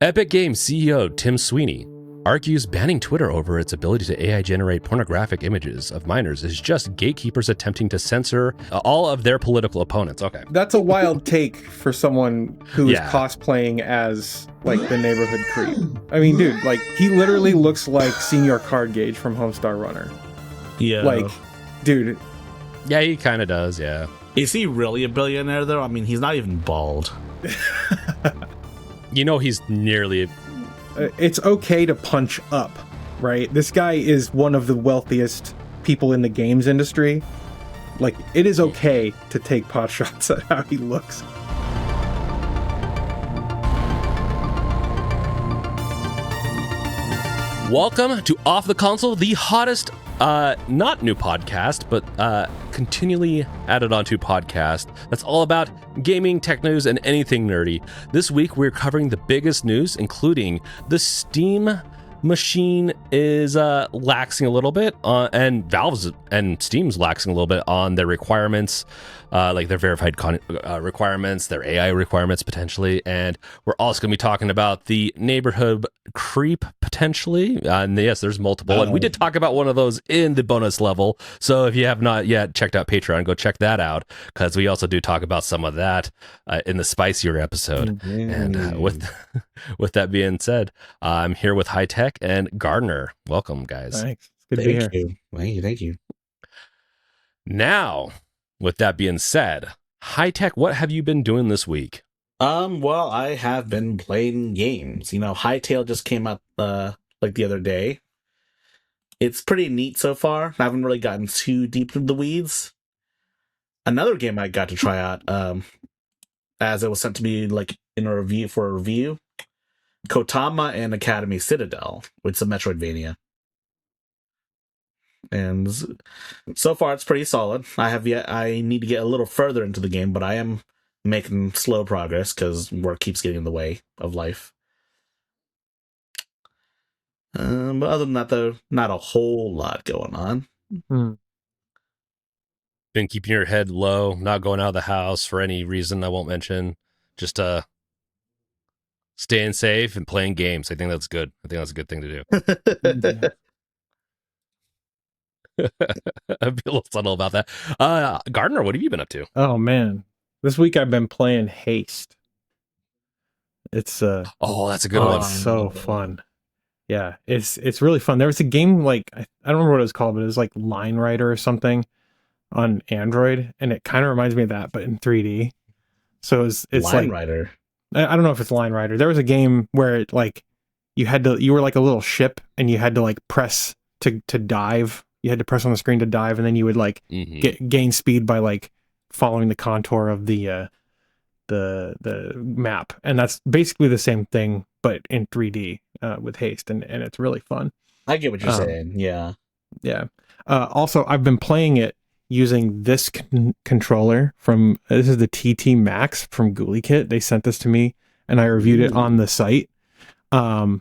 Epic Games CEO Tim Sweeney argues banning Twitter over its ability to AI generate pornographic images of minors is just gatekeepers attempting to censor all of their political opponents. Okay. That's a wild take for someone who is cosplaying as, like, the neighborhood creep. I mean, dude, like, he literally looks like Senior Card Gauge from Homestar Runner. Yeah. Like, dude. Yeah, he kind of does, yeah. Is he really a billionaire, though? I mean, he's not even bald. You know, he's nearly... It's okay to punch up, right? This guy is one of the wealthiest people in the games industry. Like, it is okay to take pot shots at how he looks. Welcome to Off the Console, the hottest, not new podcast, but continually added onto podcast that's all about gaming, tech news, and anything nerdy. This week, we're covering the biggest news, including the Steam machine is laxing a little bit, and Valve's and Steam's laxing a little bit on their requirements, like their verified requirements, their AI requirements potentially, and we're also going to be talking about the neighborhood creep potentially, and yes, there's multiple, and we did talk about one of those in the bonus level, so if you have not yet checked out Patreon, go check that out, because we also do talk about some of that in the spicier episode. And with that being said, I'm here with High Tech and Gardiner. Welcome, guys. Thanks. Good to be here. Thank you. Now, with that being said, High Tech, what have you been doing this week? Well, I have been playing games. You know, Hytale just came out like the other day. It's pretty neat so far. I haven't really gotten too deep into the weeds. Another game I got to try out, as it was sent to me like in a review, Kotama and Academy Citadel, which is a Metroidvania. And so far it's pretty solid. I need to get a little further into the game, but I am making slow progress because work keeps getting in the way of life. But other than that, though, not a whole lot going on. Been keeping your head low, not going out of the house for any reason I won't mention. Just staying safe and playing games. I think that's good. I think that's a good thing to do. I'd be a little subtle about that. Gardner, what have you been up to? Oh, man. This week I've been playing Haste. It's that's a good one. It's so fun. Yeah, it's really fun. There was a game, like, I don't remember what it was called, but it was like Line Rider or something on Android, and it kind of reminds me of that, but in 3D. So it's Line like Rider. I don't know if it's Line Rider. There was a game where it, like, you were like a little ship, and you had to like press to dive. You had to press on the screen to dive, and then you would like gain speed by like following the contour of the map, and that's basically the same thing, but in 3D with Haste, and it's really fun. I get what you're saying. Yeah. Also, I've been playing it using this controller from this is the TT Max from Ghoulie Kit. They sent this to me, and I reviewed it on the site. Nice.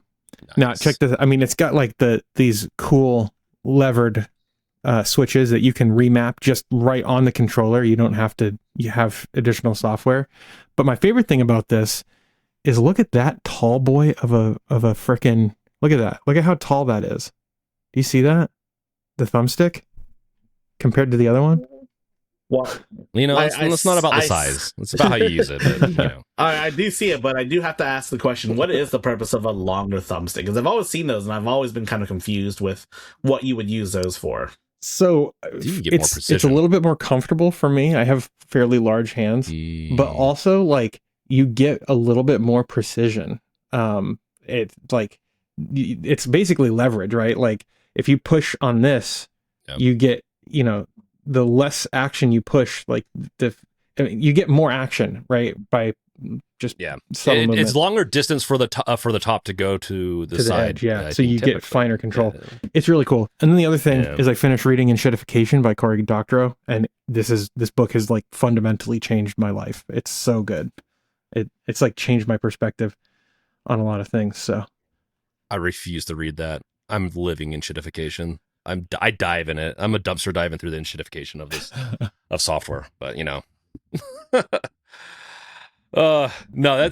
Now check this. I mean, it's got like these cool levered switches that you can remap just right on the controller. You don't have to. You have additional software. But my favorite thing about this is look at that tall boy of a frickin'. Look at that. Look at how tall that is. Do you see that? The thumbstick compared to the other one. Well, you know, it's not about the size. It's about how you use it. But, you know. I do see it, but I do have to ask the question: what is the purpose of a longer thumbstick? Because I've always seen those, and I've always been kind of confused with what you would use those for. So it's a little bit more comfortable for me. I have fairly large hands, but also like you get a little bit more precision. It's like it's basically leverage, right? Like if you push on this, you get, you know, the less action you push, like you get more action, right? By just it's longer distance for the top to go to the side. Edge, so you get finer control. It's really cool. And then the other thing is I finished reading Enshittification by Cory Doctorow, and this book has like fundamentally changed my life. It's so good. It's like changed my perspective on a lot of things. So I refuse to read that. I'm living Enshittification. I dive in it. I'm a dumpster diving through the Enshittification of this of software, but you know. No,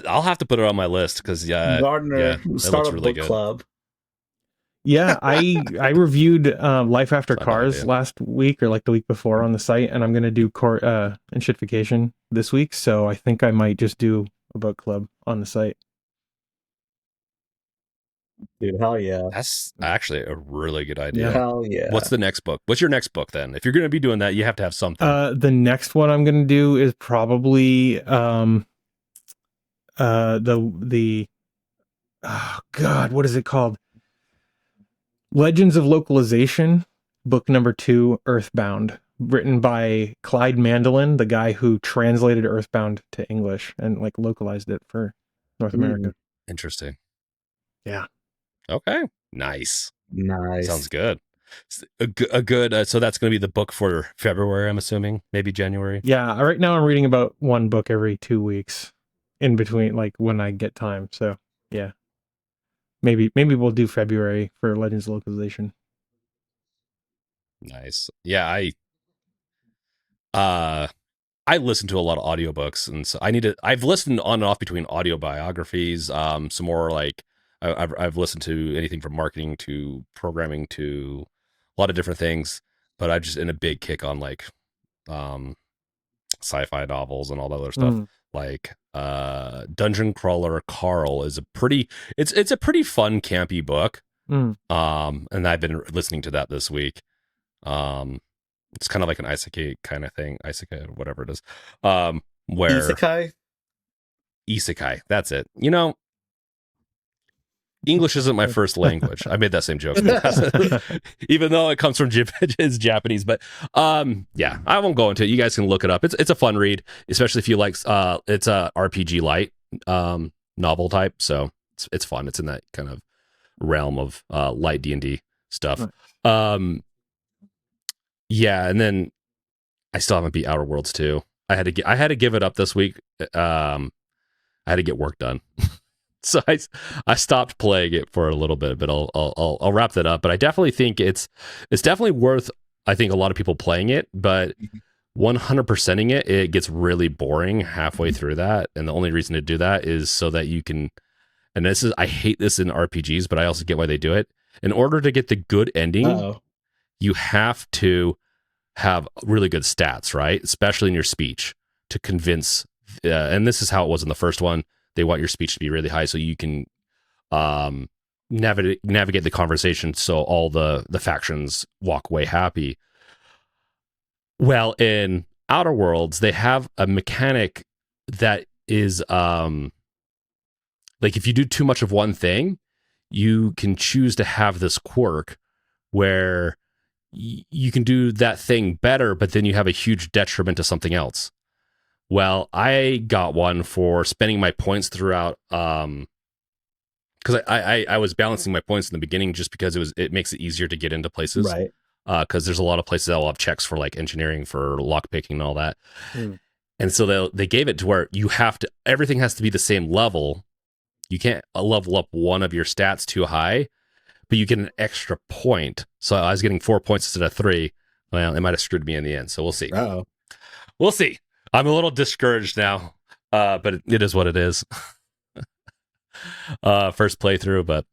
I'll have to put it on my list because Gardiner, it start looks a really book good. club. Yeah, I reviewed Life After Not a bad Cars idea. last week or like the week before on the site, and I'm gonna do enshittification this week. So I think I might just do a book club on the site. Dude, hell yeah. That's actually a really good Yeah. idea. Hell yeah. What's the next book? What's your next book then? If you're going to be doing that, you have to have something. The next one I'm gonna do is probably the oh god, what is it called? Legends of Localization, book number 2, Earthbound, written by Clyde Mandelin, the guy who translated Earthbound to English and like localized it for North America. Interesting. Yeah. Okay. Nice. Nice. Sounds good. A good. So that's going to be the book for February, I'm assuming, maybe January. Yeah. Right now I'm reading about one book every 2 weeks in between, like when I get time. So yeah. Maybe we'll do February for Legends of Localization. Nice. Yeah, I listen to a lot of audiobooks, and so I've listened on and off between audio biographies, some more like I've listened to anything from marketing to programming to a lot of different things, but I'm just in a big kick on like sci-fi novels and all that other stuff. Like Dungeon Crawler Carl is it's a pretty fun campy book. And I've been listening to that this week. It's kind of like an isekai kind of thing, isekai or whatever it is. Where isekai, that's it. You know, English isn't my first language. I made that same joke, even though it comes from it's Japanese. But yeah, I won't go into it. You guys can look it up. It's a fun read, especially if you like. It's a RPG light novel type, so it's fun. It's in that kind of realm of light D&D stuff. Right. Yeah, and then I still haven't beat Outer Worlds 2. I had to give it up this week. I had to get work done. So I stopped playing it for a little bit, but I'll wrap that up. But I definitely think it's definitely worth, I think, a lot of people playing it, but 100%ing it gets really boring halfway through that. And the only reason to do that is so that you can, and I hate this in RPGs, but I also get why they do it. In order to get the good ending, you have to have really good stats, right? Especially in your speech to convince, and this is how it was in the first one. They want your speech to be really high so you can navigate the conversation so all the factions walk away happy. Well, in Outer Worlds, they have a mechanic that is like if you do too much of one thing, you can choose to have this quirk where you can do that thing better, but then you have a huge detriment to something else. Well, I got one for spending my points throughout, because I was balancing my points in the beginning just because it makes it easier to get into places, right? Because there's a lot of places that will have checks for like engineering, for lockpicking and all that, and so they gave it to where everything has to be the same level. You can't level up one of your stats too high, but you get an extra point. So I was getting 4 points instead of 3. Well, it might have screwed me in the end. So we'll see. We'll see. I'm a little discouraged now, but it is what it is. First playthrough, but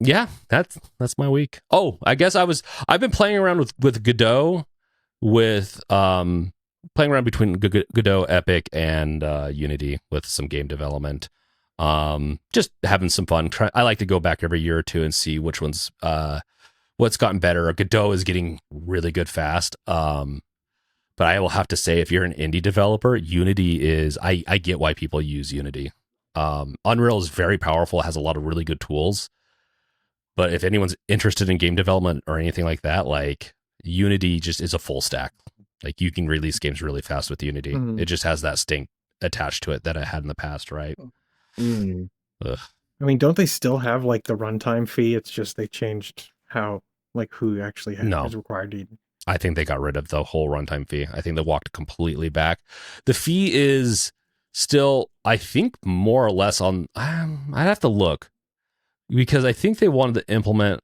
yeah, that's my week. Oh, I guess I've been playing around with Godot, playing around between Godot, Epic, and Unity with some game development. Just having some fun. I like to go back every year or two and see which one's what's gotten better. Godot is getting really good fast. But I will have to say, if you're an indie developer, Unity is, I get why people use Unity. Unreal is very powerful, has a lot of really good tools. But if anyone's interested in game development or anything like that, like Unity just is a full stack. Like you can release games really fast with Unity. It just has that stink attached to it that it had in the past, right? I mean, don't they still have like the runtime fee? It's just they changed how, like, who actually is required to. I think they got rid of the whole runtime fee. I think they walked completely back. The fee is still, I think, more or less on. I'd have to look because I think they wanted to implement.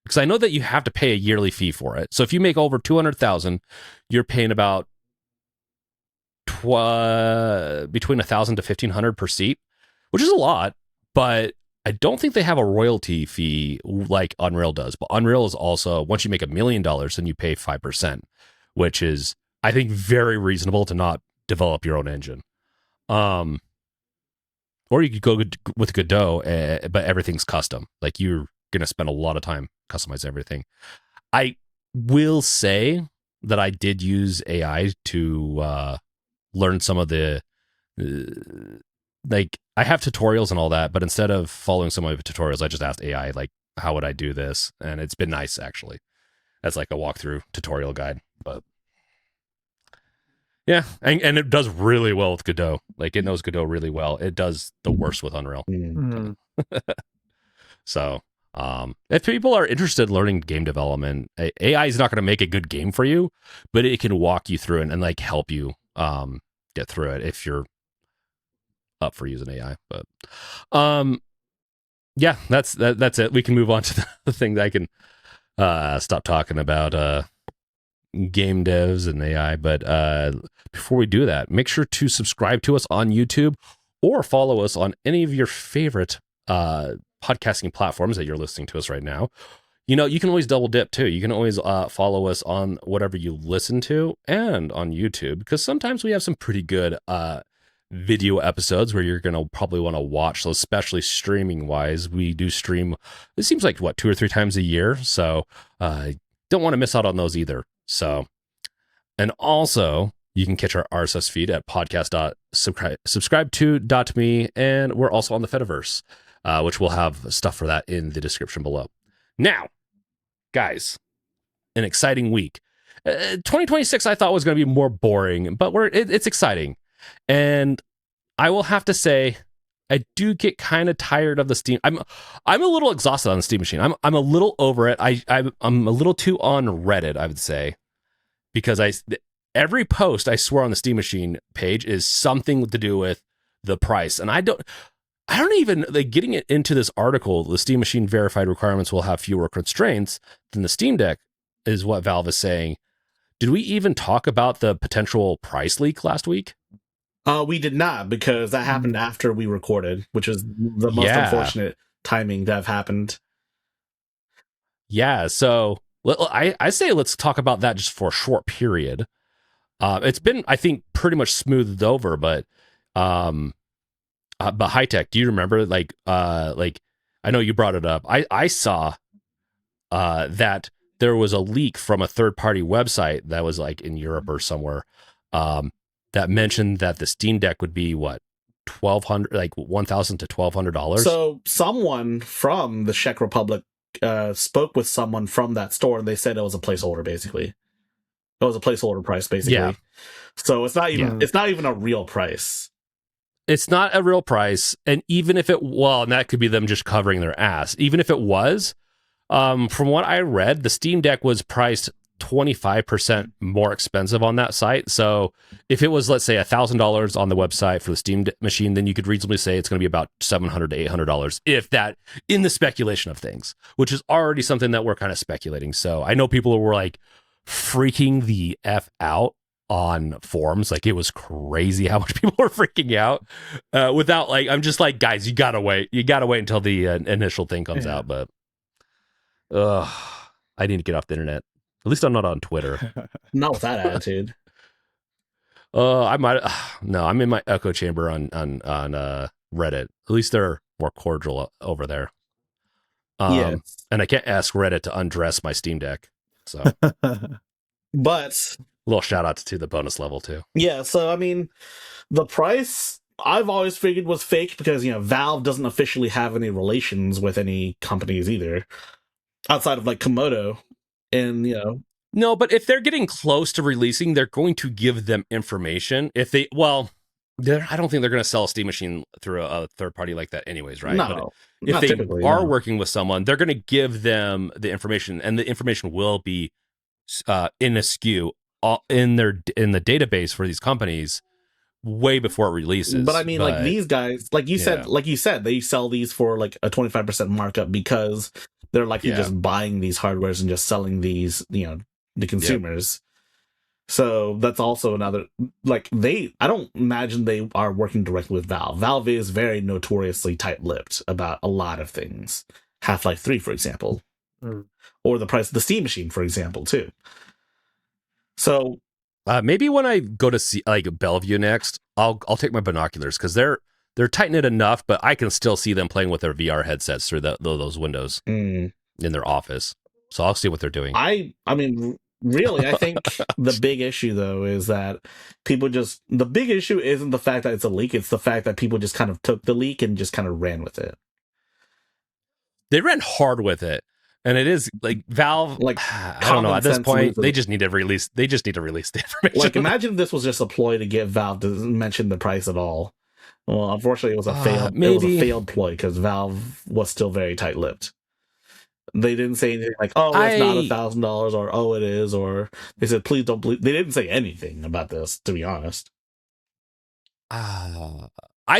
Because I know that you have to pay a yearly fee for it. So if you make over 200,000, you're paying about between 1,000 to 1,500 per seat, which is a lot, but I don't think they have a royalty fee like Unreal does. But Unreal is also, once you make $1 million, then you pay 5%, which is, I think, very reasonable to not develop your own engine. Or you could go with Godot, but everything's custom. Like, you're going to spend a lot of time customizing everything. I will say that I did use AI to learn some of the, like, I have tutorials and all that, but instead of following some of my tutorials, I just asked AI, like, how would I do this? And it's been nice, actually. That's like a walkthrough tutorial guide, but yeah, and it does really well with Godot. Like, it knows Godot really well. It does the worst with Unreal. So, if people are interested in learning game development, AI is not going to make a good game for you, but it can walk you through it and like help you get through it if you're up for using AI. But yeah, that's it. We can move on to the thing that I can stop talking about game devs and AI. But before we do that, make sure to subscribe to us on YouTube or follow us on any of your favorite podcasting platforms that you're listening to us right now. You know, you can always double dip too. You can always follow us on whatever you listen to and on YouTube, because sometimes we have some pretty good video episodes where you're going to probably want to watch. So especially streaming wise, we do stream, it seems like 2 or 3 times a year. So don't want to miss out on those either. So, and also you can catch our RSS feed at podcast.subscribe2.me. And we're also on the Fediverse, which will have stuff for that in the description below. Now, guys, an exciting week. 2026 I thought was going to be more boring, but it's exciting. And I will have to say, I do get kind of tired of the Steam. I'm a little exhausted on the Steam machine. I'm a little over it. I'm a little too on Reddit, I would say, because every post I swear on the Steam machine page is something to do with the price, and I don't even, like, getting it into this article. The Steam machine verified requirements will have fewer constraints than the Steam Deck, is what Valve is saying. Did we even talk about the potential price leak last week? We did not, because that happened after we recorded, which is the most unfortunate timing to have happened. Yeah, so I say let's talk about that just for a short period. It's been, I think, pretty much smoothed over, but High Tech, do you remember, like I know you brought it up. I saw that there was a leak from a third-party website that was like in Europe or somewhere, that mentioned that the Steam Deck would be what, $1,200, like $1,000 to $1,200. So someone from the Czech Republic spoke with someone from that store, and they said it was a placeholder. Basically, it was a placeholder price. Basically, yeah. So it's not even a real price. It's not a real price, and even if it, well, and that could be them just covering their ass. Even if it was, from what I read, the Steam Deck was priced 25% more expensive on that site. So if it was, let's say, $1,000 on the website for the Steam machine, then you could reasonably say it's going to be about $700 to $800, if that, in the speculation of things, which is already something that we're kind of speculating. So I know people were like freaking the F out on forums. Like, it was crazy how much people were freaking out without, like, I'm just like, guys, you gotta wait until the initial thing comes out. But I need to get off the internet. At least I'm not on Twitter. Not with that attitude. I might. No, I'm in my echo chamber on Reddit. At least they're more cordial over there. And I can't ask Reddit to undress my Steam Deck. So, but a little shout out to the bonus level too. Yeah. So I mean, the price I've always figured was fake, because Valve doesn't officially have any relations with any companies either, outside of like Komodo. And no, but if they're getting close to releasing, they're going to give them information. If they, well, I don't think they're going to sell a Steam machine through a third party like that anyways, right? No, but if they are working with someone, they're going to give them the information, and the information will be in a SKU in the database for these companies way before it releases. But I mean, like, these guys, like you said, they sell these for like a 25% markup, because they're likely just buying these hardwares and just selling these, the consumers. So that's also another, like, I don't imagine they are working directly with Valve. Valve is very notoriously tight-lipped about a lot of things. Half-Life 3, for example. Or the price of the Steam Machine, for example, too. So maybe when I go to see like Bellevue next, I'll take my binoculars because they're tight knit enough, but I can still see them playing with their VR headsets through those windows in their office. So I'll see what they're doing. I mean, really, I think the big issue though is that the big issue isn't the fact that it's a leak; it's the fact that people just kind of took the leak and just kind of ran with it. They ran hard with it. And it is like Valve, like, I don't know. At this point, they just need to release. They just need to release the information. Like, imagine if this was just a ploy to get Valve to mention the price at all. Well, unfortunately, it was a failed. Maybe. It was a failed ploy because Valve was still very tight-lipped. They didn't say anything like, "Oh, it's not $1,000," or "Oh, it is," or they said, "Please don't believe." They didn't say anything about this, to be honest. I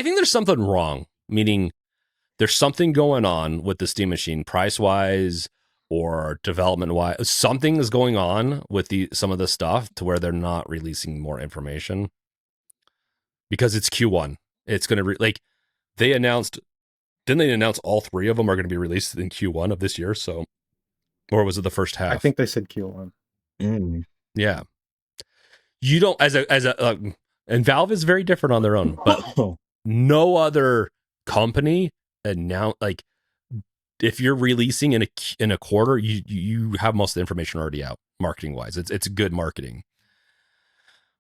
think there's something wrong. Meaning, there's something going on with the Steam Machine, price-wise or development-wise. Something is going on with some of the stuff to where they're not releasing more information because it's Q1. It's going to they announced. Didn't they announce all three of them are going to be released in Q1 of this year? So, or was it the first half? I think they said Q1. Yeah, you don't and Valve is very different on their own, but no other company announce if you're releasing in a quarter, you have most of the information already out marketing wise. It's good marketing,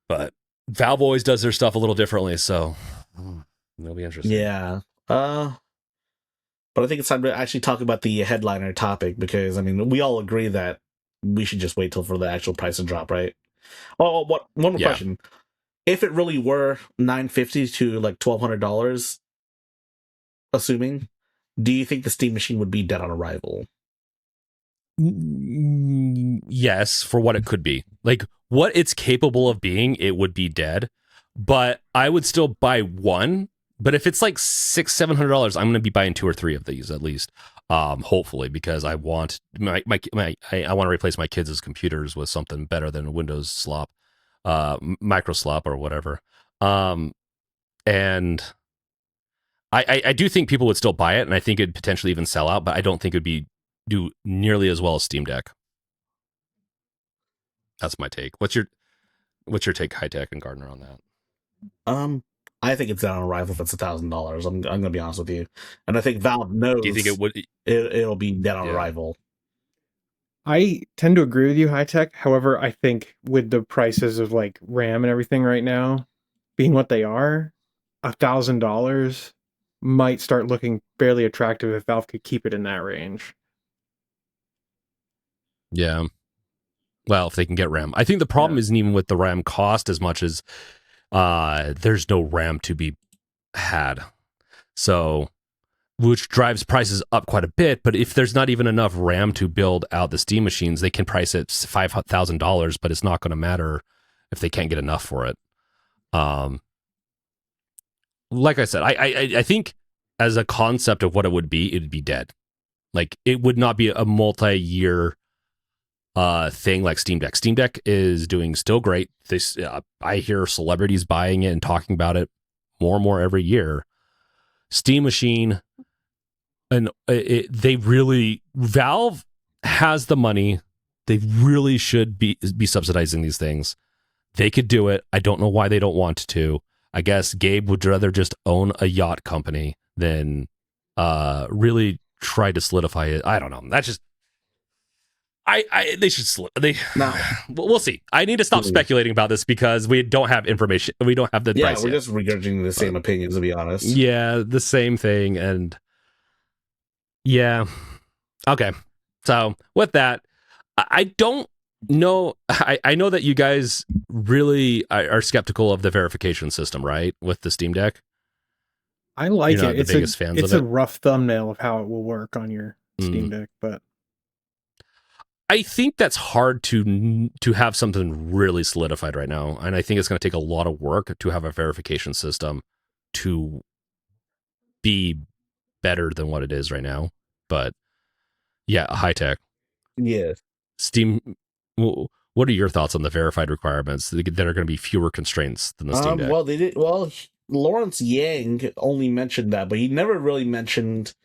but Valve always does their stuff a little differently, so it'll be interesting. Yeah. But I think it's time to actually talk about the headliner topic because, I mean, we all agree that we should just wait for the actual price to drop, right? Oh, one more question. If it really were $950 to like $1,200, assuming, do you think the Steam Machine would be dead on arrival? Yes, for what it could be. Like, what it's capable of being, it would be dead. But I would still buy one. But if it's like $600-$700, I'm going to be buying 2 or 3 of these at least. Hopefully, because I want I want to replace my kids' computers with something better than a Windows slop, micro slop or whatever. And I do think people would still buy it, and I think it'd potentially even sell out. But I don't think it'd do nearly as well as Steam Deck. That's my take. What's your take, High Tech and Gardiner, on that? I think it's down on arrival if it's $1,000. I'm gonna be honest with you, and I think Valve knows. Do you think it would? It'll be dead on arrival. I tend to agree with you, High Tech. However, I think with the prices of like RAM and everything right now being what they are, $1,000 might start looking fairly attractive if Valve could keep it in that range. Yeah. Well, if they can get RAM. I think the problem isn't even with the RAM cost as much as there's no RAM to be had. So, which drives prices up quite a bit. But if there's not even enough RAM to build out the Steam machines, they can price it $5,000, but it's not going to matter if they can't get enough for it. Like I said, I think as a concept of what it would be, it'd be dead. Like, it would not be a multi-year thing like Steam Deck. Steam Deck is doing still great. I hear celebrities buying it and talking about it more and more every year. Steam Machine, and Valve has the money. They really should be subsidizing these things. They could do it. I don't know why they don't want to. I guess Gabe would rather just own a yacht company than really try to solidify it. I don't know. That's just they should we'll see. I need to stop speculating about this because we don't have information. We don't have the price we're just regurgitating the same opinions, to be honest. Yeah, the same thing. And yeah. Okay. So with that, I don't know. I know that you guys really are skeptical of the verification system, right? With the Steam Deck. I like it. It's a rough thumbnail of how it will work on your Steam Deck, but I think that's hard to have something really solidified right now, and I think it's going to take a lot of work to have a verification system to be better than what it is right now. But yeah, High Tech. Yeah. Steam. What What are your thoughts on the verified requirements that are going to be fewer constraints than the Steam Deck? Lawrence Yang only mentioned that, but he never really mentioned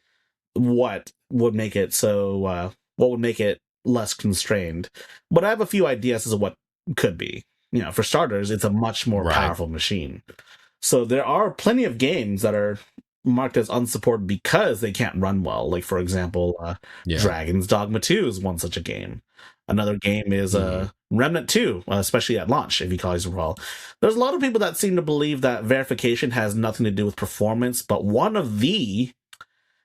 what would make it what would make it less constrained. But I have a few ideas as to what could be. For starters, it's a much more powerful machine. So there are plenty of games that are marked as unsupported because they can't run well. Like, for example, Dragon's Dogma 2 is one such a game. Another game is Remnant 2, especially at launch, if you guys recall. There's a lot of people that seem to believe that verification has nothing to do with performance, but one of the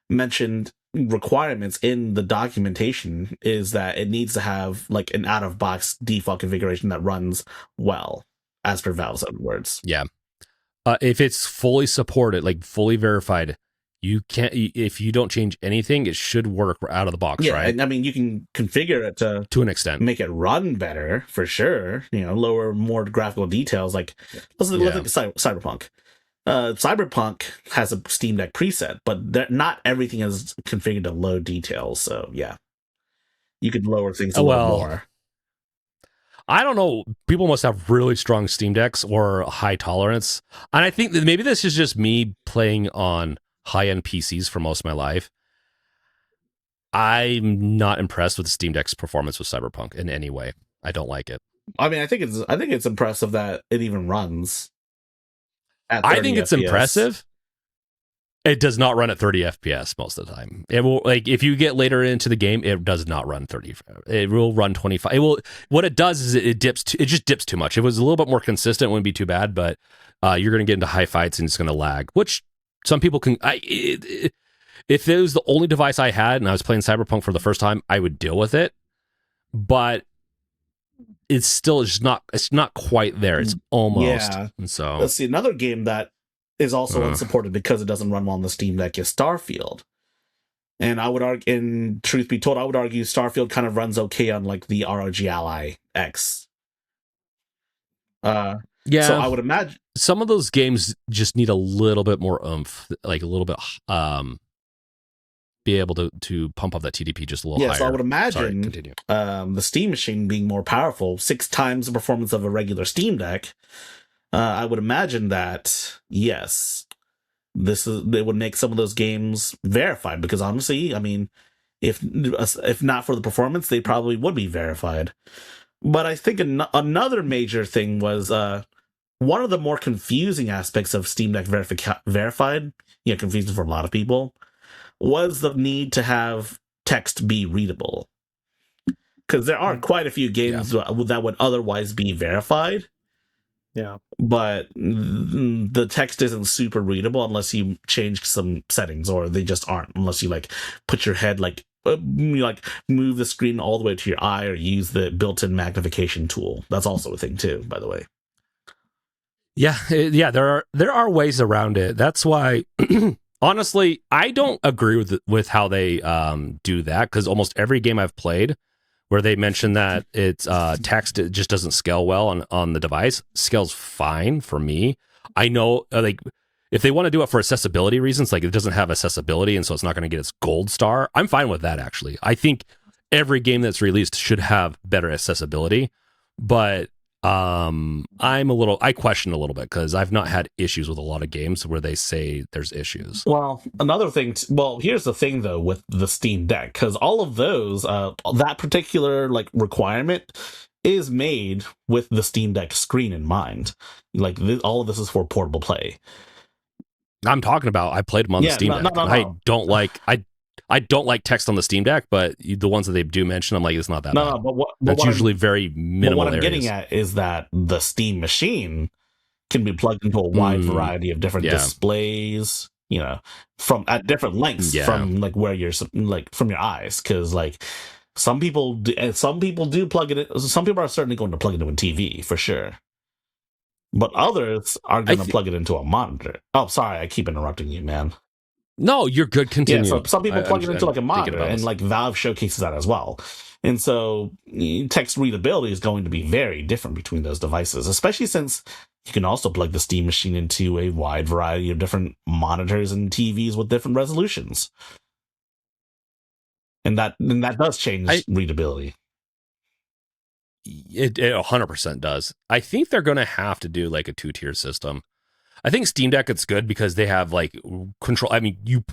mentioned requirements in the documentation is that it needs to have like an out-of-box default configuration that runs well, as per Valve's own words. Yeah. If it's fully supported, like fully verified, you can't. If you don't change anything, it should work out of the box, right? I mean, you can configure it to an extent, make it run better for sure. Lower more graphical details. Like let's look at Cyberpunk. Cyberpunk has a Steam Deck preset, but not everything is configured to low details. So yeah, you could lower things a little more. I don't know. People must have really strong Steam Decks or high tolerance. And I think that maybe this is just me playing on high-end PCs for most of my life. I'm not impressed with the Steam Deck's performance with Cyberpunk in any way. I don't like it. I mean, I think it's impressive that it even runs at 30 I think it's FPS. impressive. It does not run at 30 FPS most of the time. It will, like, if you get later into the game, it does not run 30. It will run 25. It will. What it does is it just dips too much. If it was a little bit more consistent, it wouldn't be too bad. But you're going to get into high fights and it's going to lag, which some people can. If it was the only device I had and I was playing Cyberpunk for the first time, I would deal with it. But it's still just not. It's not quite there. It's almost. Yeah. And so let's see, another game that is also unsupported because it doesn't run well on the Steam Deck is Starfield. And I would argue, in truth be told, I would argue Starfield kind of runs okay on like the ROG Ally X. So I would imagine some of those games just need a little bit more oomph, like a little bit, be able to pump up that TDP just a little higher. So I would imagine the Steam machine being more powerful, 6 times the performance of a regular Steam Deck. I would imagine that, yes, they would make some of those games verified, because honestly, I mean, if not for the performance, they probably would be verified. But I think another major thing was one of the more confusing aspects of Steam Deck verified, confusing for a lot of people, was the need to have text be readable. Because there are quite a few games that would otherwise be verified. Yeah, but the text isn't super readable unless you change some settings, or they just aren't unless you like put your head move the screen all the way to your eye, or use the built-in magnification tool. That's also a thing too, by the way. Yeah. There are ways around it. That's why, honestly, I don't agree with how they do that, because almost every game I've played where they mention that it's text, it just doesn't scale well on the device. Scales fine for me. I know, like, if they want to do it for accessibility reasons, like it doesn't have accessibility and so it's not going to get its gold star, I'm fine with that, actually. I think every game that's released should have better accessibility, but I question a little bit, because I've not had issues with a lot of games where they say there's issues. Well, another thing, here's the thing though with the Steam Deck, because all of those, that particular like requirement is made with the Steam Deck screen in mind. Like all of this is for portable play. I'm talking about, I played them on the Steam Deck. No. I don't like text on the Steam Deck, but the ones that they do mention, I'm like, it's not that bad. That's usually very minimal. What I'm getting at is that the Steam machine can be plugged into a wide variety of different displays, from at different lengths from like where you're like from your eyes, because like some people do plug it in. Some people are certainly going to plug it into a TV for sure, but others are going to plug it into a monitor. Oh, sorry, I keep interrupting you, man. No, you're good. Continue. Yeah, so some people plug it into like a monitor, and like Valve showcases that as well. And so text readability is going to be very different between those devices, especially since you can also plug the Steam machine into a wide variety of different monitors and TVs with different resolutions. And that does change readability. it 100% does. I think they're going to have to do like a 2-tier system. I think Steam Deck, it's good because they have like control. I mean, you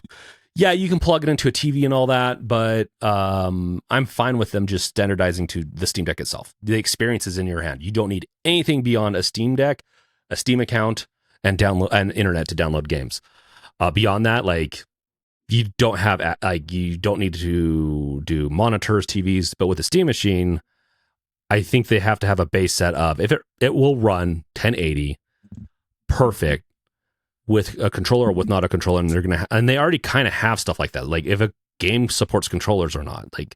can plug it into a TV and all that, but I'm fine with them just standardizing to the Steam Deck itself. The experience is in your hand. You don't need anything beyond a Steam Deck, a Steam account, and download and internet to download games. Beyond that, like you don't need to do monitors, TVs. But with the Steam machine, I think they have to have a base set of if it will run 1080 perfect with a controller or with not a controller, and and they already kind of have stuff like that. Like if a game supports controllers or not. Like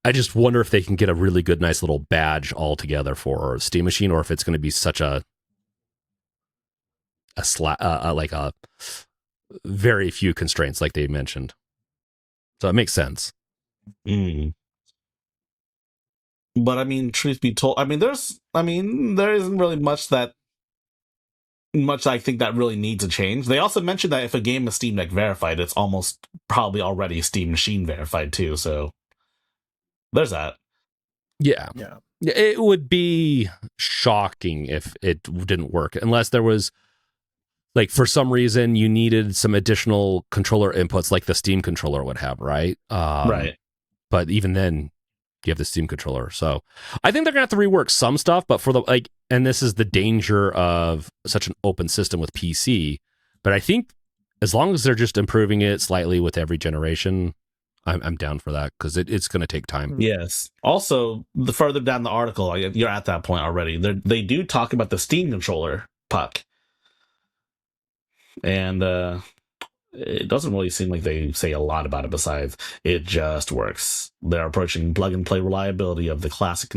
I just wonder if they can get a really good, nice little badge all together for a Steam machine, or if it's going to be such a very few constraints like they mentioned. So it makes sense. But I mean, truth be told, there isn't really much I think that really needs a change. They also mentioned that if a game is Steam Deck verified, it's almost probably already Steam Machine verified too. So there's that. Yeah. It would be shocking if it didn't work, unless there was like for some reason you needed some additional controller inputs like the Steam controller would have, right? Right. But even then, you have the Steam controller. So I think they're gonna have to rework some stuff, but for and this is the danger of such an open system with PC. But I think as long as they're just improving it slightly with every generation, I'm down for that because it's going to take time. Yes. Also, the further down the article, you're at that point already. They do talk about the Steam controller puck, and it doesn't really seem like they say a lot about it besides it just works. They're approaching plug and play reliability of the classic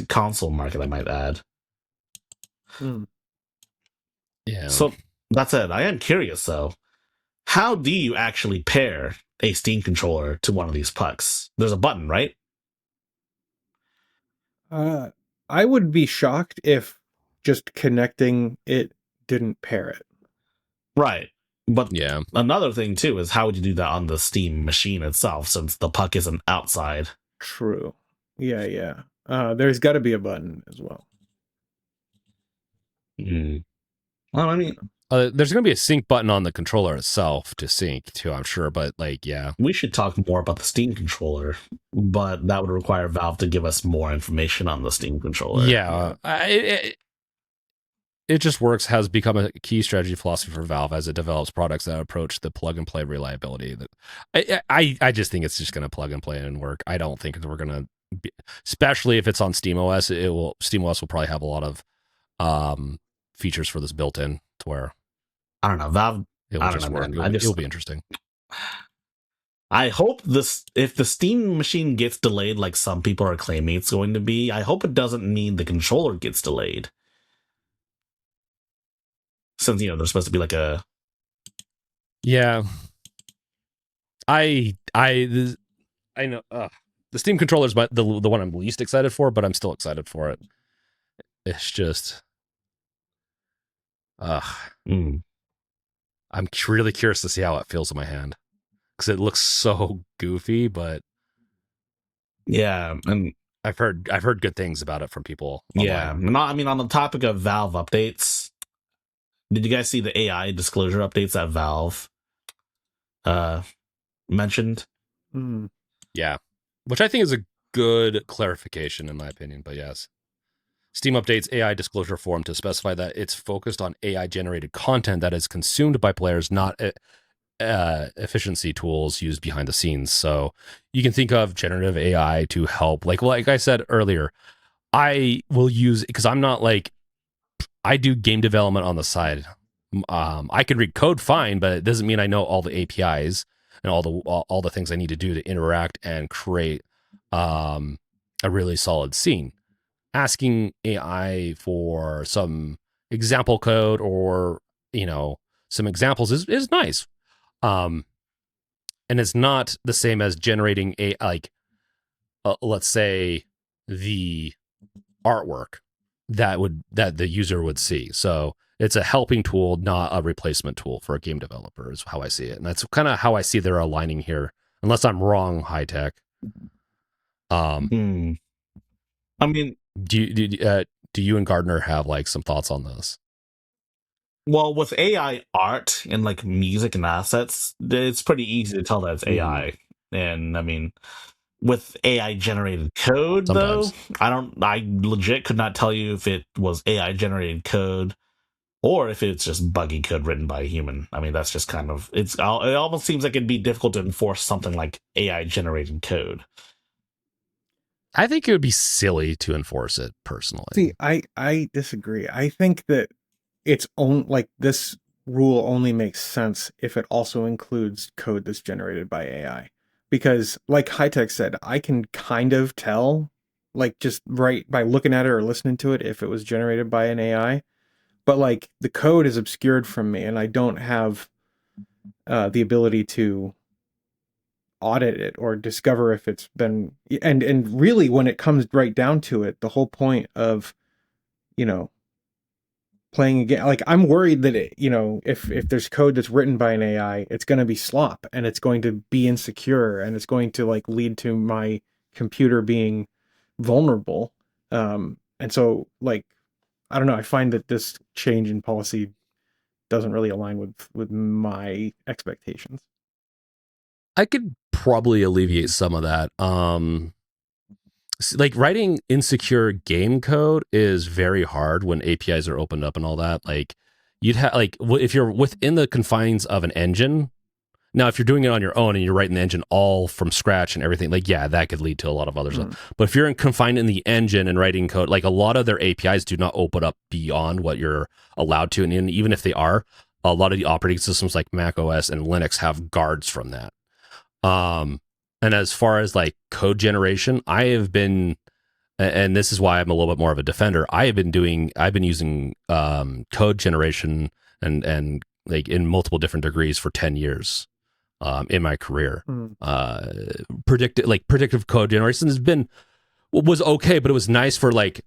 console market, I might add. Yeah. So that said, I am curious though. How do you actually pair a Steam controller to one of these pucks? There's a button, right? I would be shocked if just connecting it didn't pair it. Right. But yeah, another thing too is how would you do that on the Steam machine itself since the puck isn't outside? True. Yeah. There's got to be a button as well. Well, I mean, there's going to be a sync button on the controller itself to sync too, I'm sure. But like, yeah, we should talk more about the Steam controller, but that would require Valve to give us more information on the Steam controller. Yeah, it just works. Has become a key strategy philosophy for Valve as it develops products that approach the plug and play reliability. That I just think it's just going to plug and play and work. I don't think we're going to, especially if it's on SteamOS. SteamOS will probably have a lot of features for this built in to where. I don't know, Valve. It will just work. It'll be interesting. I hope if the Steam machine gets delayed, like some people are claiming it's going to be, I hope it doesn't mean the controller gets delayed. Since there's supposed to be like a. Yeah. I know the Steam controller is the one I'm least excited for, but I'm still excited for it. It's just. I'm really curious to see how it feels in my hand because it looks so goofy, but yeah, and I've heard good things about it from people. Yeah, on the topic of Valve updates, did you guys see the AI disclosure updates that Valve mentioned? Yeah, which I think is a good clarification in my opinion. But yes. Steam updates AI disclosure form to specify that it's focused on AI-generated content that is consumed by players, not efficiency tools used behind the scenes. So you can think of generative AI to help. Like I said earlier, I will use, because I'm not like, I do game development on the side. I can read code fine, but it doesn't mean I know all the APIs and all the things I need to do to interact and create a really solid scene. Asking AI for some example code or, some examples is nice. And it's not the same as generating let's say the artwork that the user would see. So it's a helping tool, not a replacement tool for a game developer is how I see it. And that's kind of how I see they're aligning here, unless I'm wrong, high tech. Hmm. I mean, Do you and Gardner have like some thoughts on this? well, with AI art and like music and assets, it's pretty easy to tell that it's AI. And I mean, with AI generated code, though, Sometimes. I legit could not tell you if it was AI generated code or if it's just buggy code written by a human. I mean, that's just kind of it almost seems like it'd be difficult to enforce something like AI generated code. I think it would be silly to enforce it personally. See, I disagree. I think that its own like this rule only makes sense if it also includes code that's generated by AI. Because like Hightech said, I can kind of tell, like just right by looking at it or listening to it, if it was generated by an AI. But like the code is obscured from me and I don't have the ability to audit it or discover if it's been and really when it comes right down to it, the whole point of, you know, playing again, like I'm worried that it, if there's code that's written by an AI, it's going to be slop and it's going to be insecure and it's going to like lead to my computer being vulnerable. And so like I don't know, I find that this change in policy doesn't really align with my expectations. I could probably alleviate some of that. Like writing insecure game code is very hard when APIs are opened up and all that. Like you'd have like if you're within the confines of an engine. Now, if you're doing it on your own and you're writing the engine all from scratch and everything, like yeah, that could lead to a lot of other stuff. But if you're confined in the engine and writing code, like a lot of their APIs do not open up beyond what you're allowed to, and even if they are, a lot of the operating systems like Mac OS and Linux have guards from that. And as far as like code generation, I have been, and this is why I'm a little bit more of a defender. I've been using code generation and like in multiple different degrees for 10 years in my career. Predictive code generation was okay, but it was nice for like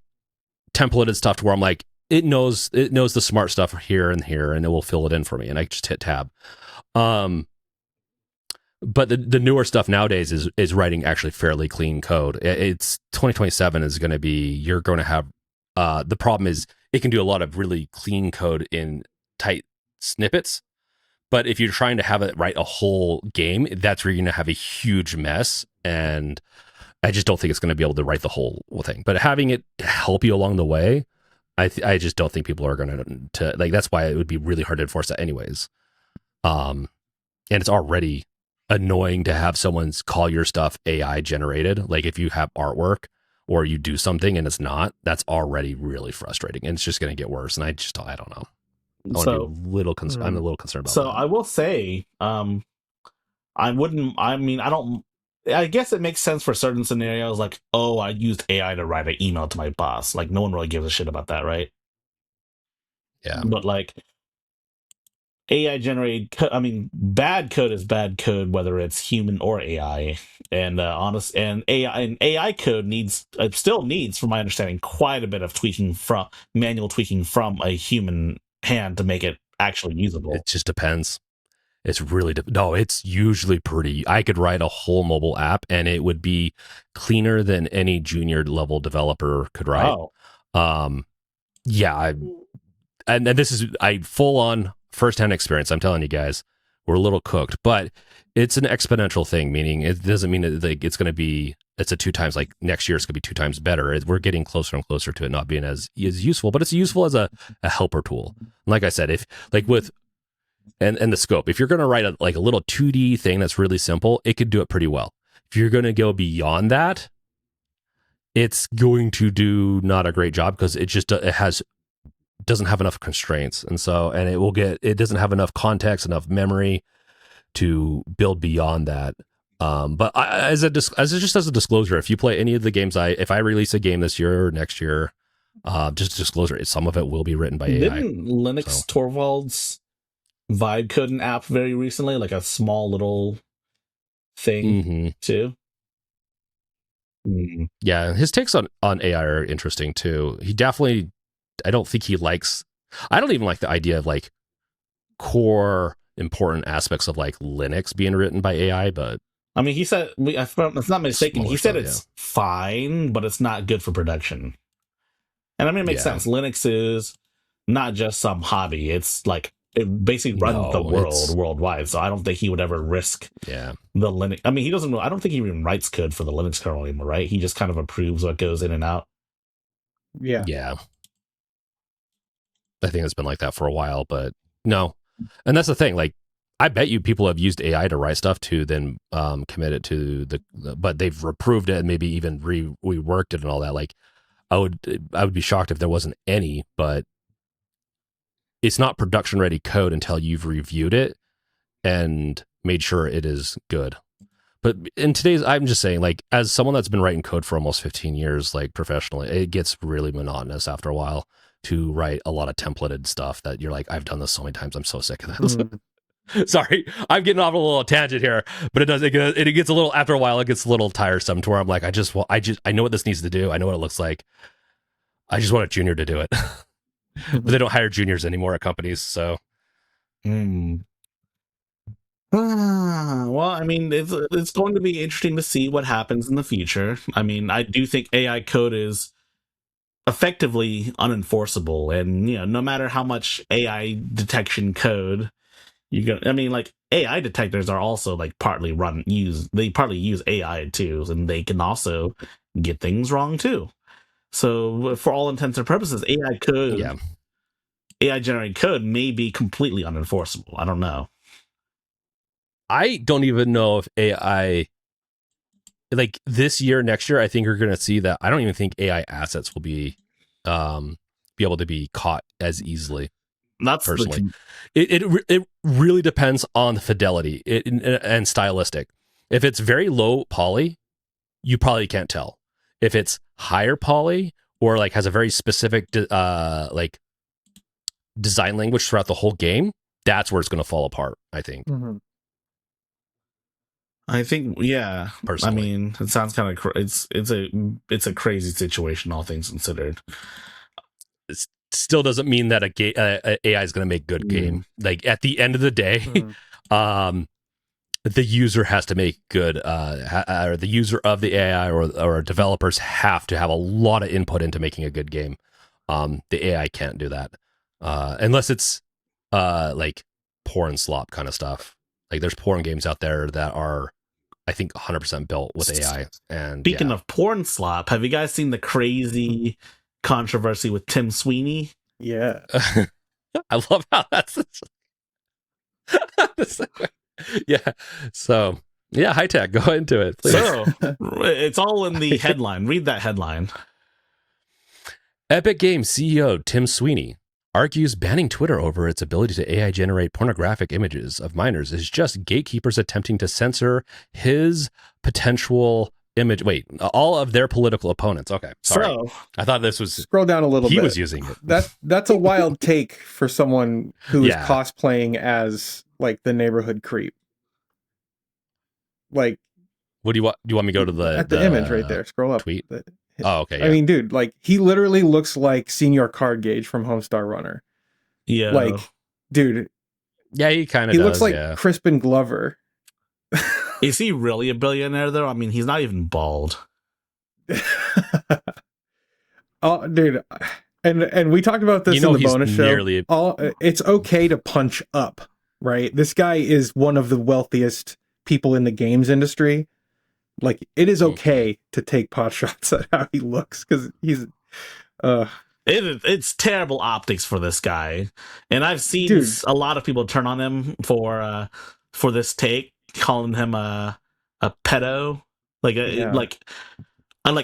templated stuff to where I'm like, it knows the smart stuff here and here, and it will fill it in for me, and I just hit tab. But the newer stuff nowadays is writing actually fairly clean code. It's 2027 is going to be, you're going to have, the problem is it can do a lot of really clean code in tight snippets. But if you're trying to have it write a whole game, that's where you're going to have a huge mess. And I just don't think it's going to be able to write the whole thing. But having it help you along the way, I just don't think people are going to like, that's why it would be really hard to enforce that anyways. And it's already annoying to have someone's call your stuff AI generated. Like if you have artwork or you do something and it's not, that's already really frustrating, and it's just going to get worse. And I don't know. I'm a little concerned about so that. I will say, I guess it makes sense for certain scenarios, like, oh, I used AI to write an email to my boss. Like, no one really gives a shit about that, right? Yeah. But like AI generated bad code is bad code, whether it's human or AI. And AI code still needs, from my understanding, quite a bit of manual tweaking from a human hand to make it actually usable. It just depends. It's really no, it's usually pretty. I could write a whole mobile app and it would be cleaner than any junior level developer could write. Yeah, and this is full on firsthand experience. I'm telling you guys, we're a little cooked, but it's an exponential thing, meaning it doesn't mean that it's going to be, it's a 2 times, like next year it's going to be 2 times better. We're getting closer and closer to it not being as useful, but it's useful as a helper tool. And like I said, if like with, and the scope, if you're going to write a little 2D thing that's really simple, it could do it pretty well. If you're going to go beyond that, it's going to do not a great job because it doesn't have enough constraints, and it doesn't have enough context, enough memory to build beyond that. But as a disclosure, if you play any of the games, if I release a game this year or next year, just a disclosure, some of it will be written by AI. Didn't Linux Torvalds vibe code an app very recently, like a small little thing too? Yeah, his takes on AI are interesting too. He definitely, I don't even like the idea of like core important aspects of like Linux being written by AI, but I mean, he said, if I'm not mistaken, Smaller he said stuff, it's fine, but it's not good for production. And I mean, it makes sense. Linux is not just some hobby. It's like, it basically runs the world worldwide. So I don't think he would ever risk the Linux. I mean, he doesn't, I don't think he even writes code for the Linux kernel anymore, right? He just kind of approves what goes in and out. Yeah. Yeah. I think it's been like that for a while, but no. And that's the thing. Like, I bet you people have used AI to write stuff to then commit it to but they've reproved it and maybe even reworked it and all that. Like, I would be shocked if there wasn't any, but it's not production ready code until you've reviewed it and made sure it is good. But in today's, I'm just saying, like, as someone that's been writing code for almost 15 years, like professionally, it gets really monotonous after a while to write a lot of templated stuff that you're like, I've done this so many times, I'm so sick of this. Sorry, I'm getting off a little tangent here, but it gets a little, after a while, it gets a little tiresome to where I'm like, I know what this needs to do. I know what it looks like. I just want a junior to do it. But they don't hire juniors anymore at companies, so. Well, I mean, it's going to be interesting to see what happens in the future. I mean, I do think AI code is effectively unenforceable, and no matter how much AI detection code I mean, like, AI detectors are also like partly use AI too, and they can also get things wrong too. So for all intents and purposes, AI generated code may be completely unenforceable. I don't know. I don't even know if AI, like this year, next year, I think you're going to see that. I don't even think AI assets will be able to be caught as easily. That's personally, it really depends on the fidelity and stylistic. If it's very low poly, you probably can't tell. If it's higher poly or like has a very specific like design language throughout the whole game, that's where it's going to fall apart, I think. I think, yeah. Personally. I mean, it sounds kind of it's a crazy situation, all things considered. It still doesn't mean that AI is going to make good game. Like, at the end of the day, the user has to make good. Or the user of the AI or developers have to have a lot of input into making a good game. The AI can't do that unless it's like porn slop kind of stuff. Like, there's porn games out there that are, I think, 100% built with AI. And speaking of porn slop, have you guys seen the crazy controversy with Tim Sweeney? Yeah. I love how that's yeah. So, yeah, high tech, go into it, please. So, it's all in the headline. Read that headline. Epic Games CEO Tim Sweeney argues banning Twitter over its ability to AI generate pornographic images of minors is just gatekeepers attempting to censor his potential image. Wait, all of their political opponents. Okay, sorry. So, I thought this was... Scroll down a little bit. He was using it. That's a wild take for someone who is cosplaying as, like, the neighborhood creep. Like... What do you want? Do you want me to go to the image right there? Scroll up. Tweet. Oh, okay. Yeah. I mean, dude, like, he literally looks like Senior Card Gauge from Homestar Runner. Yeah. Like, dude. Yeah, he kind of He looks like Crispin Glover. Is he really a billionaire, though? I mean, he's not even bald. Oh, dude. And we talked about this in the bonus show. It's okay to punch up, right? This guy is one of the wealthiest people in the games industry. Like, it is okay to take pot shots at how he looks, because he's it's terrible optics for this guy, and I've seen a lot of people turn on him for this take, calling him a pedo. I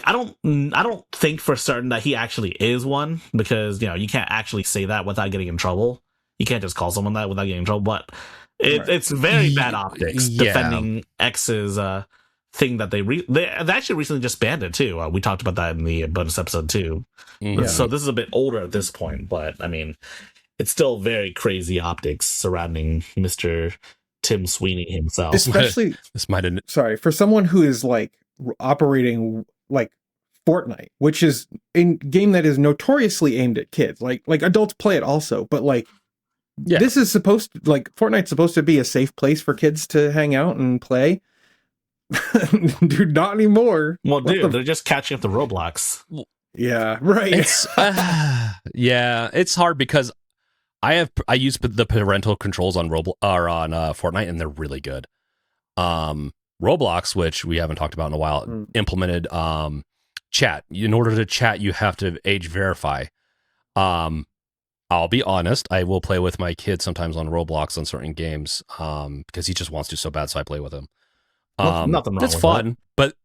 don't think for certain that he actually is one, because you can't actually say that without getting in trouble. You can't just call someone that without getting in trouble. But it's very bad optics defending X's thing that they actually recently just banned it too. We talked about that in the bonus episode too. So this is a bit older at this point, but I mean, it's still very crazy optics surrounding Mr. Tim Sweeney himself. Especially for someone who is like operating like Fortnite, which is a game that is notoriously aimed at kids. Like adults play it also, but like this is Fortnite's supposed to be a safe place for kids to hang out and play. Dude, not anymore. Well, dude, they're just catching up to Roblox. Yeah, right. Yeah, it's hard because I use the parental controls on Fortnite, and they're really good. Roblox, which we haven't talked about in a while, implemented chat. In order to chat, you have to age verify. I'll be honest, I will play with my kid sometimes on Roblox on certain games because he just wants to so bad, so I play with him. Nothing wrong it's with fun, that. but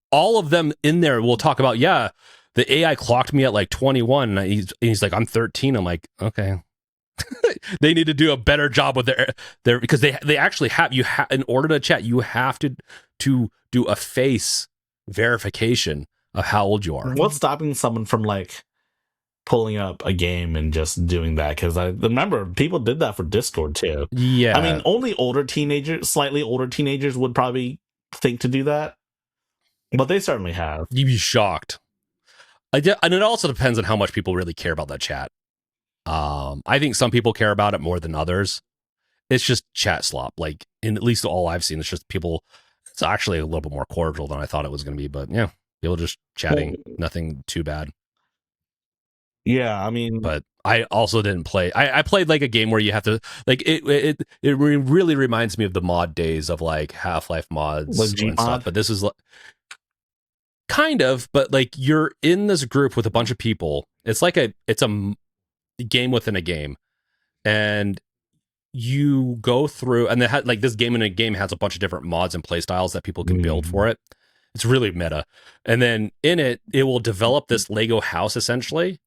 all of them in there will talk about, yeah, the AI clocked me at like 21, and he's like, I'm 13. I'm like, okay. They need to do a better job with their because they actually have in order to chat, you have to do a face verification of how old you are. What's stopping someone from like pulling up a game and just doing that? Because I remember people did that for Discord too. Yeah, I mean, only slightly older teenagers would probably think to do that, but they certainly have. You'd be shocked. And it also depends on how much people really care about that chat. I think some people care about it more than others. It's just chat slop. Like, in at least all I've seen, it's just people. It's actually a little bit more cordial than I thought it was going to be. But yeah, people just chatting. Nothing too bad. Yeah, I mean, but I also didn't play. I played like a game where you have to like it really reminds me of the mod days of like Half-Life mods like and stuff. But this is like kind of, but like you're in this group with a bunch of people. It's a game within a game, and you go through, and they had like this game in a game has a bunch of different mods and play styles that people can build for it. It's really meta, and then in it will develop this Lego house essentially.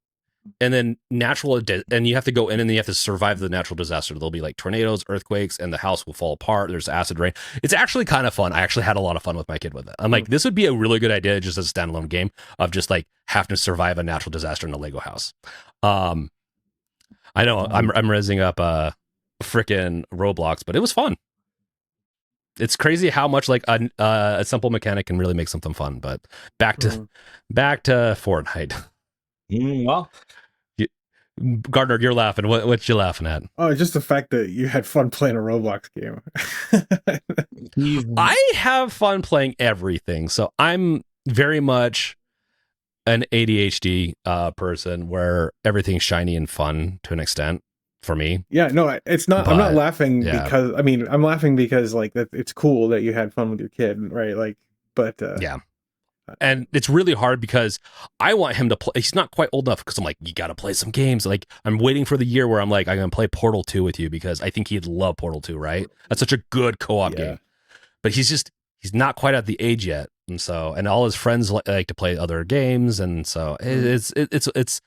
And then and you have to go in and you have to survive the natural disaster. There'll be like tornadoes, earthquakes, and the house will fall apart. There's acid rain. It's actually kind of fun. I actually had a lot of fun with my kid with it. I'm like, this would be a really good idea just as a standalone game of just like having to survive a natural disaster in a Lego house. I know I'm raising up frickin' Roblox, but it was fun. It's crazy how much like a simple mechanic can really make something fun. But back to Fortnite. Well, Gardiner, you're laughing. What you laughing at? Oh, just the fact that you had fun playing a Roblox game. I have fun playing everything, so I'm very much an ADHD person where everything's shiny and fun to an extent for me. Yeah, no, it's not. I'm not laughing because I'm laughing because like it's cool that you had fun with your kid, right? Like, but yeah. And it's really hard because I want him to play. He's not quite old enough because I'm like, you got to play some games. Like, I'm waiting for the year where I'm like, I'm going to play Portal 2 with you because I think he'd love Portal 2, right? That's such a good co-op game. But he's not quite at the age yet. And all his friends like to play other games. And so it's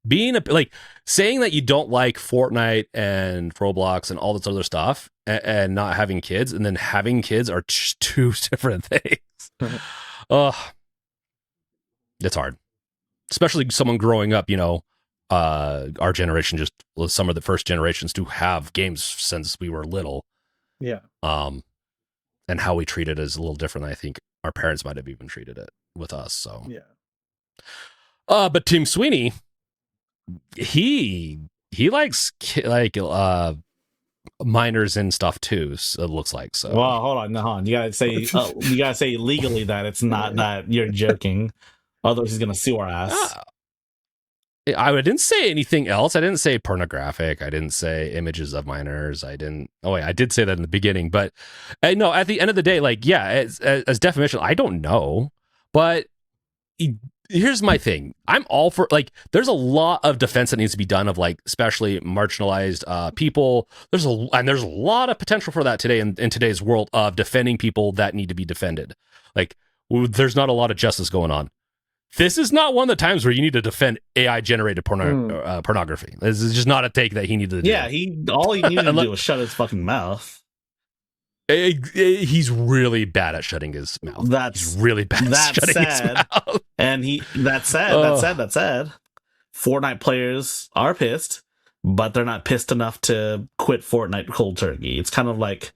being like saying that you don't like Fortnite and Roblox and all this other stuff and not having kids and then having kids are just two different things. It's hard, especially someone growing up, our generation just was some of the first generations to have games since we were little. Yeah. And how we treat it is a little different than I think our parents might have even treated it with us. So, yeah. But Tim Sweeney, he likes minors and stuff too. So it looks like so. Well, hold on. You gotta say legally that it's not that you're joking. Otherwise, he's gonna sue our ass. I didn't say anything else. I didn't say pornographic. I didn't say images of minors. I did say that in the beginning. But no, at the end of the day, like, yeah, as definition, I don't know. But here's my thing. I'm all for, like, there's a lot of defense that needs to be done of, like, especially marginalized people. There's a lot of potential for that today in today's world of defending people that need to be defended. Like, there's not a lot of justice going on. This is not one of the times where you need to defend AI-generated pornography. This is just not a take that he needed to do. Yeah, all he needed to do was shut his fucking mouth. He's really bad at shutting his mouth. He's really bad at shutting his mouth. And that said, Fortnite players are pissed, but they're not pissed enough to quit Fortnite cold turkey. It's kind of like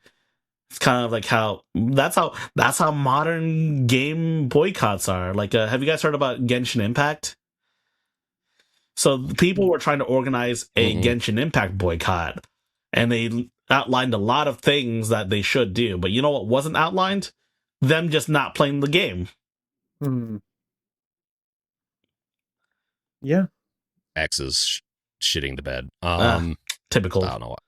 how that's how modern game boycotts are. Like, have you guys heard about Genshin Impact? So people were trying to organize a Genshin Impact boycott, and they outlined a lot of things that they should do. But you know what wasn't outlined? them just not playing the game. Yeah. X is shitting the bed. Typical. I don't know what.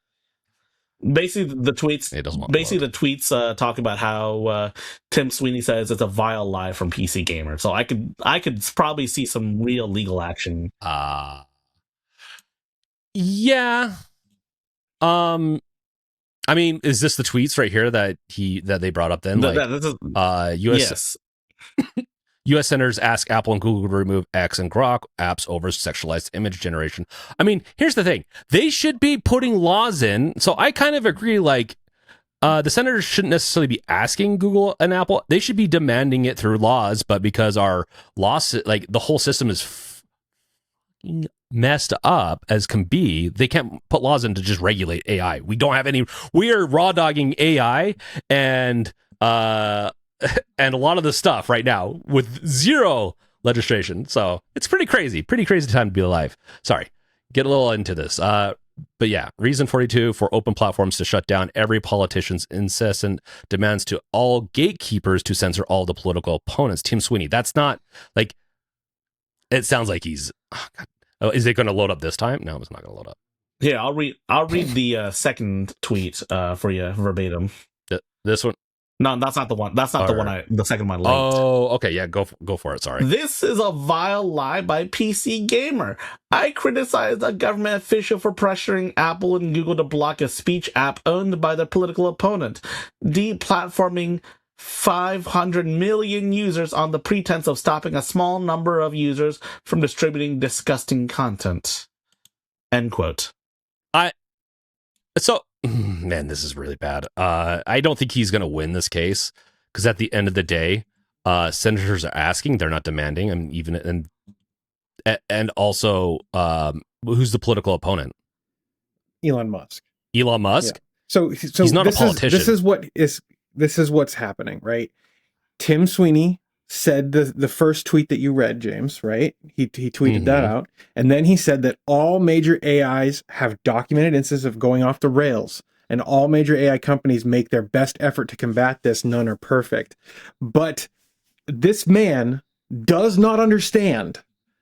Basically, the tweets. It doesn't want Basically, the tweets talk about how Tim Sweeney says it's a vile lie from PC Gamer. So I could probably see some real legal action. Yeah. I mean, is this the tweets right here that they brought up then? US U.S. senators ask Apple and Google to remove X and Grok apps over sexualized image generation. I mean, here's the thing. They should be putting laws in. So I kind of agree, like, the senators shouldn't necessarily be asking Google and Apple. They should be demanding it through laws, but because our laws, like, the whole system is messed up as can be, they can't put laws in to just regulate AI. We are raw dogging AI and a lot of the stuff right now with zero legislation. So it's pretty crazy time to be alive. Sorry, get a little into this. But yeah, reason 42 for open platforms to shut down every politician's incessant demands to all gatekeepers to censor all the political opponents. Tim Sweeney. That's not like, it sounds like he's, is it going to load up this time? No, it's not going to load up. Yeah, I'll read the second tweet for you verbatim. This one? No, that's not the one. That's not the second one. Linked. Oh, okay. Yeah, go for it. Sorry. This is a vile lie by PC Gamer. I criticize a government official for pressuring Apple and Google to block a speech app owned by their political opponent, deplatforming 500 million users on the pretense of stopping a small number of users from distributing disgusting content. End quote. Man, this is really bad. I don't think he's going to win this case because at the end of the day, senators are asking, they're not demanding. I mean, and also, who's the political opponent? Elon Musk. Elon Musk. Yeah. So he's not a politician. This is what's happening, right? Tim Sweeney said the first tweet that you read, James, right? He tweeted that out. And then he said that all major AIs have documented instances of going off the rails, and all major AI companies make their best effort to combat this. None are perfect. But this man does not understand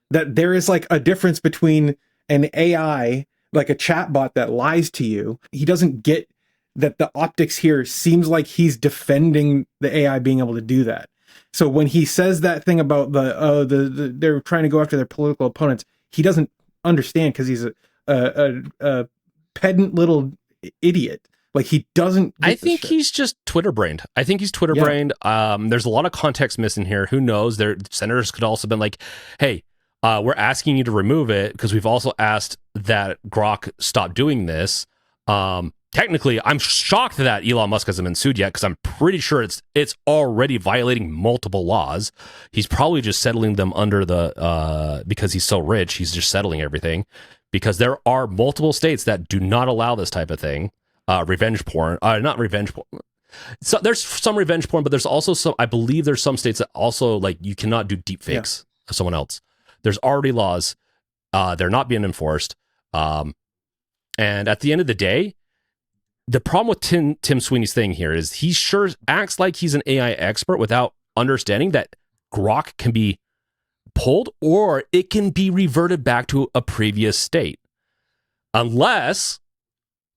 that there is like a difference between an AI, like a chatbot that lies to you. He doesn't get that the optics here seems like he's defending the AI being able to do that. So when he says that thing about they're trying to go after their political opponents, he doesn't understand because he's a pedant little idiot. Like he doesn't. I think he's just Twitter brained. There's a lot of context missing here. Who knows? Their senators could also have been like, "Hey, we're asking you to remove it because we've also asked that Grok stop doing this." Technically, I'm shocked that Elon Musk hasn't been sued yet because I'm pretty sure it's already violating multiple laws. He's probably just settling them under because he's so rich, he's just settling everything because there are multiple states that do not allow this type of thing. Revenge porn, not revenge porn. So there's some revenge porn, but there's also some, I believe there's some states that also like you cannot do deep fakes of someone else. There's already laws. They're not being enforced. And at the end of the day, the problem with Tim Sweeney's thing here is he sure acts like he's an AI expert without understanding that Grok can be pulled or it can be reverted back to a previous state. Unless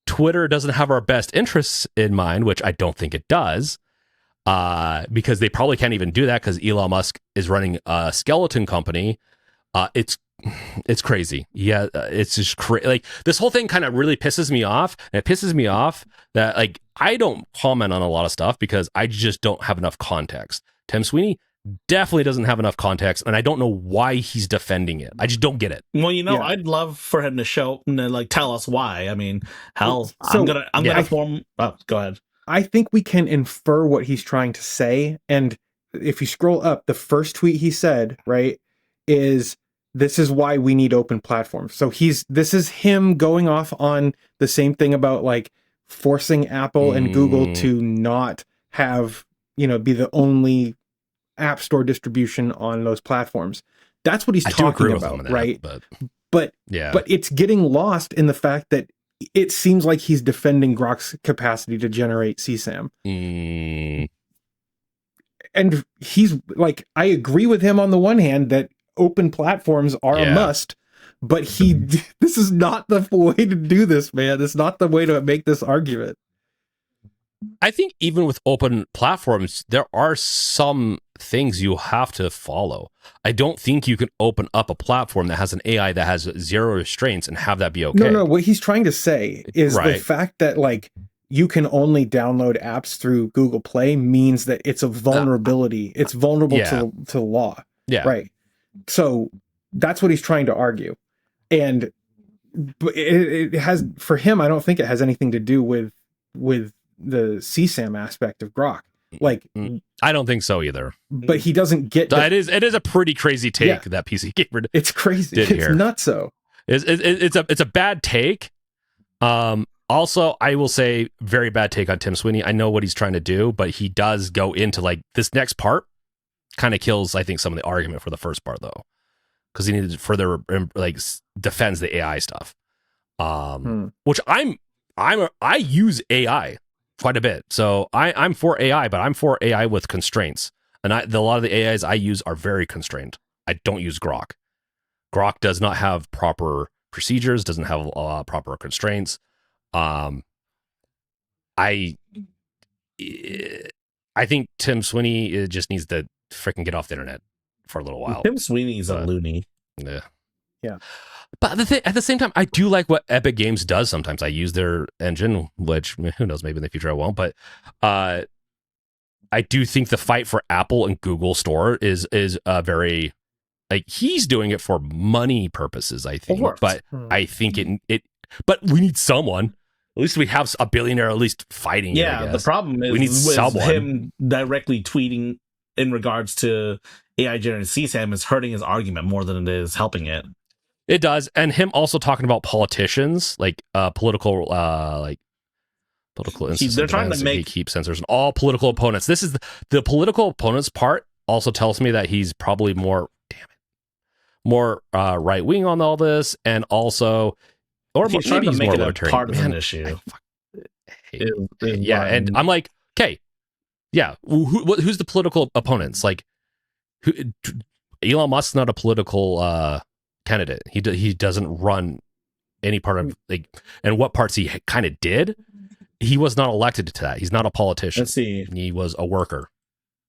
Twitter doesn't have our best interests in mind, which I don't think it does, because they probably can't even do that because Elon Musk is running a skeleton company. It's crazy. Yeah, it's just crazy. Like this whole thing kind of really pisses me off. And it pisses me off that like I don't comment on a lot of stuff because I just don't have enough context. Tim Sweeney definitely doesn't have enough context, and I don't know why he's defending it. I just don't get it. Well, I'd love for him to show and like tell us why. I mean, hell, I'm gonna form. Oh, go ahead. I think we can infer what he's trying to say, and if you scroll up, the first tweet he said, right, is this is why we need open platforms. So this is him going off on the same thing about like forcing Apple and Google to not have, be the only app store distribution on those platforms. That's what he's talking about, right? But it's getting lost in the fact that it seems like he's defending Grok's capacity to generate CSAM. and he's like, I agree with him on the one hand that open platforms are a must, but this is not the way to do this, man. It's not the way to make this argument. I think even with open platforms, there are some things you have to follow. I don't think you can open up a platform that has an AI that has zero restraints and have that be okay. No, what he's trying to say is the fact that like you can only download apps through Google Play means that it's a vulnerability. It's vulnerable to the law. Yeah. Right. So that's what he's trying to argue. And it has, for him, I don't think it has anything to do with the CSAM aspect of Grok. Like, I don't think so either. But he doesn't get it is a pretty crazy take that PC Gamer. It's crazy. It's nutso. It's a bad take. Also, I will say very bad take on Tim Sweeney. I know what he's trying to do, but he does go into like this next part kind of kills, I think, some of the argument for the first part though, because he needed to further like defends the AI stuff. Which I use AI quite a bit, so I'm for AI, but I'm for AI with constraints. And a lot of the AIs I use are very constrained. I don't use Grok. Grok does not have proper procedures, doesn't have proper constraints. I think Tim Sweeney just needs to freaking get off the internet for a little while. Tim Sweeney's a loony. Yeah. But at the same time, I do like what Epic Games does sometimes. I use their engine, which who knows, maybe in the future I won't. But I do think the fight for Apple and Google Store is very, like, he's doing it for money purposes, I think. But I think but we need someone. At least we have a billionaire at least fighting. Yeah, the problem is we need someone. Him directly tweeting in regards to AI generated CSAM is hurting his argument more than it is helping it. It does, and him also talking about politicians, like political instances. They're trying to make keep censors and all political opponents. This is the political opponents part. Also tells me that he's probably more right wing on all this, and also, or he's maybe he's make more it a libertarian. partisan issue. And I'm like, okay, yeah, who's the political opponents? Like, Elon Musk's not a political candidate. He doesn't run any part of, like, and what parts he kind of did. He was not elected to that. He's not a politician. Let's see. He was a worker.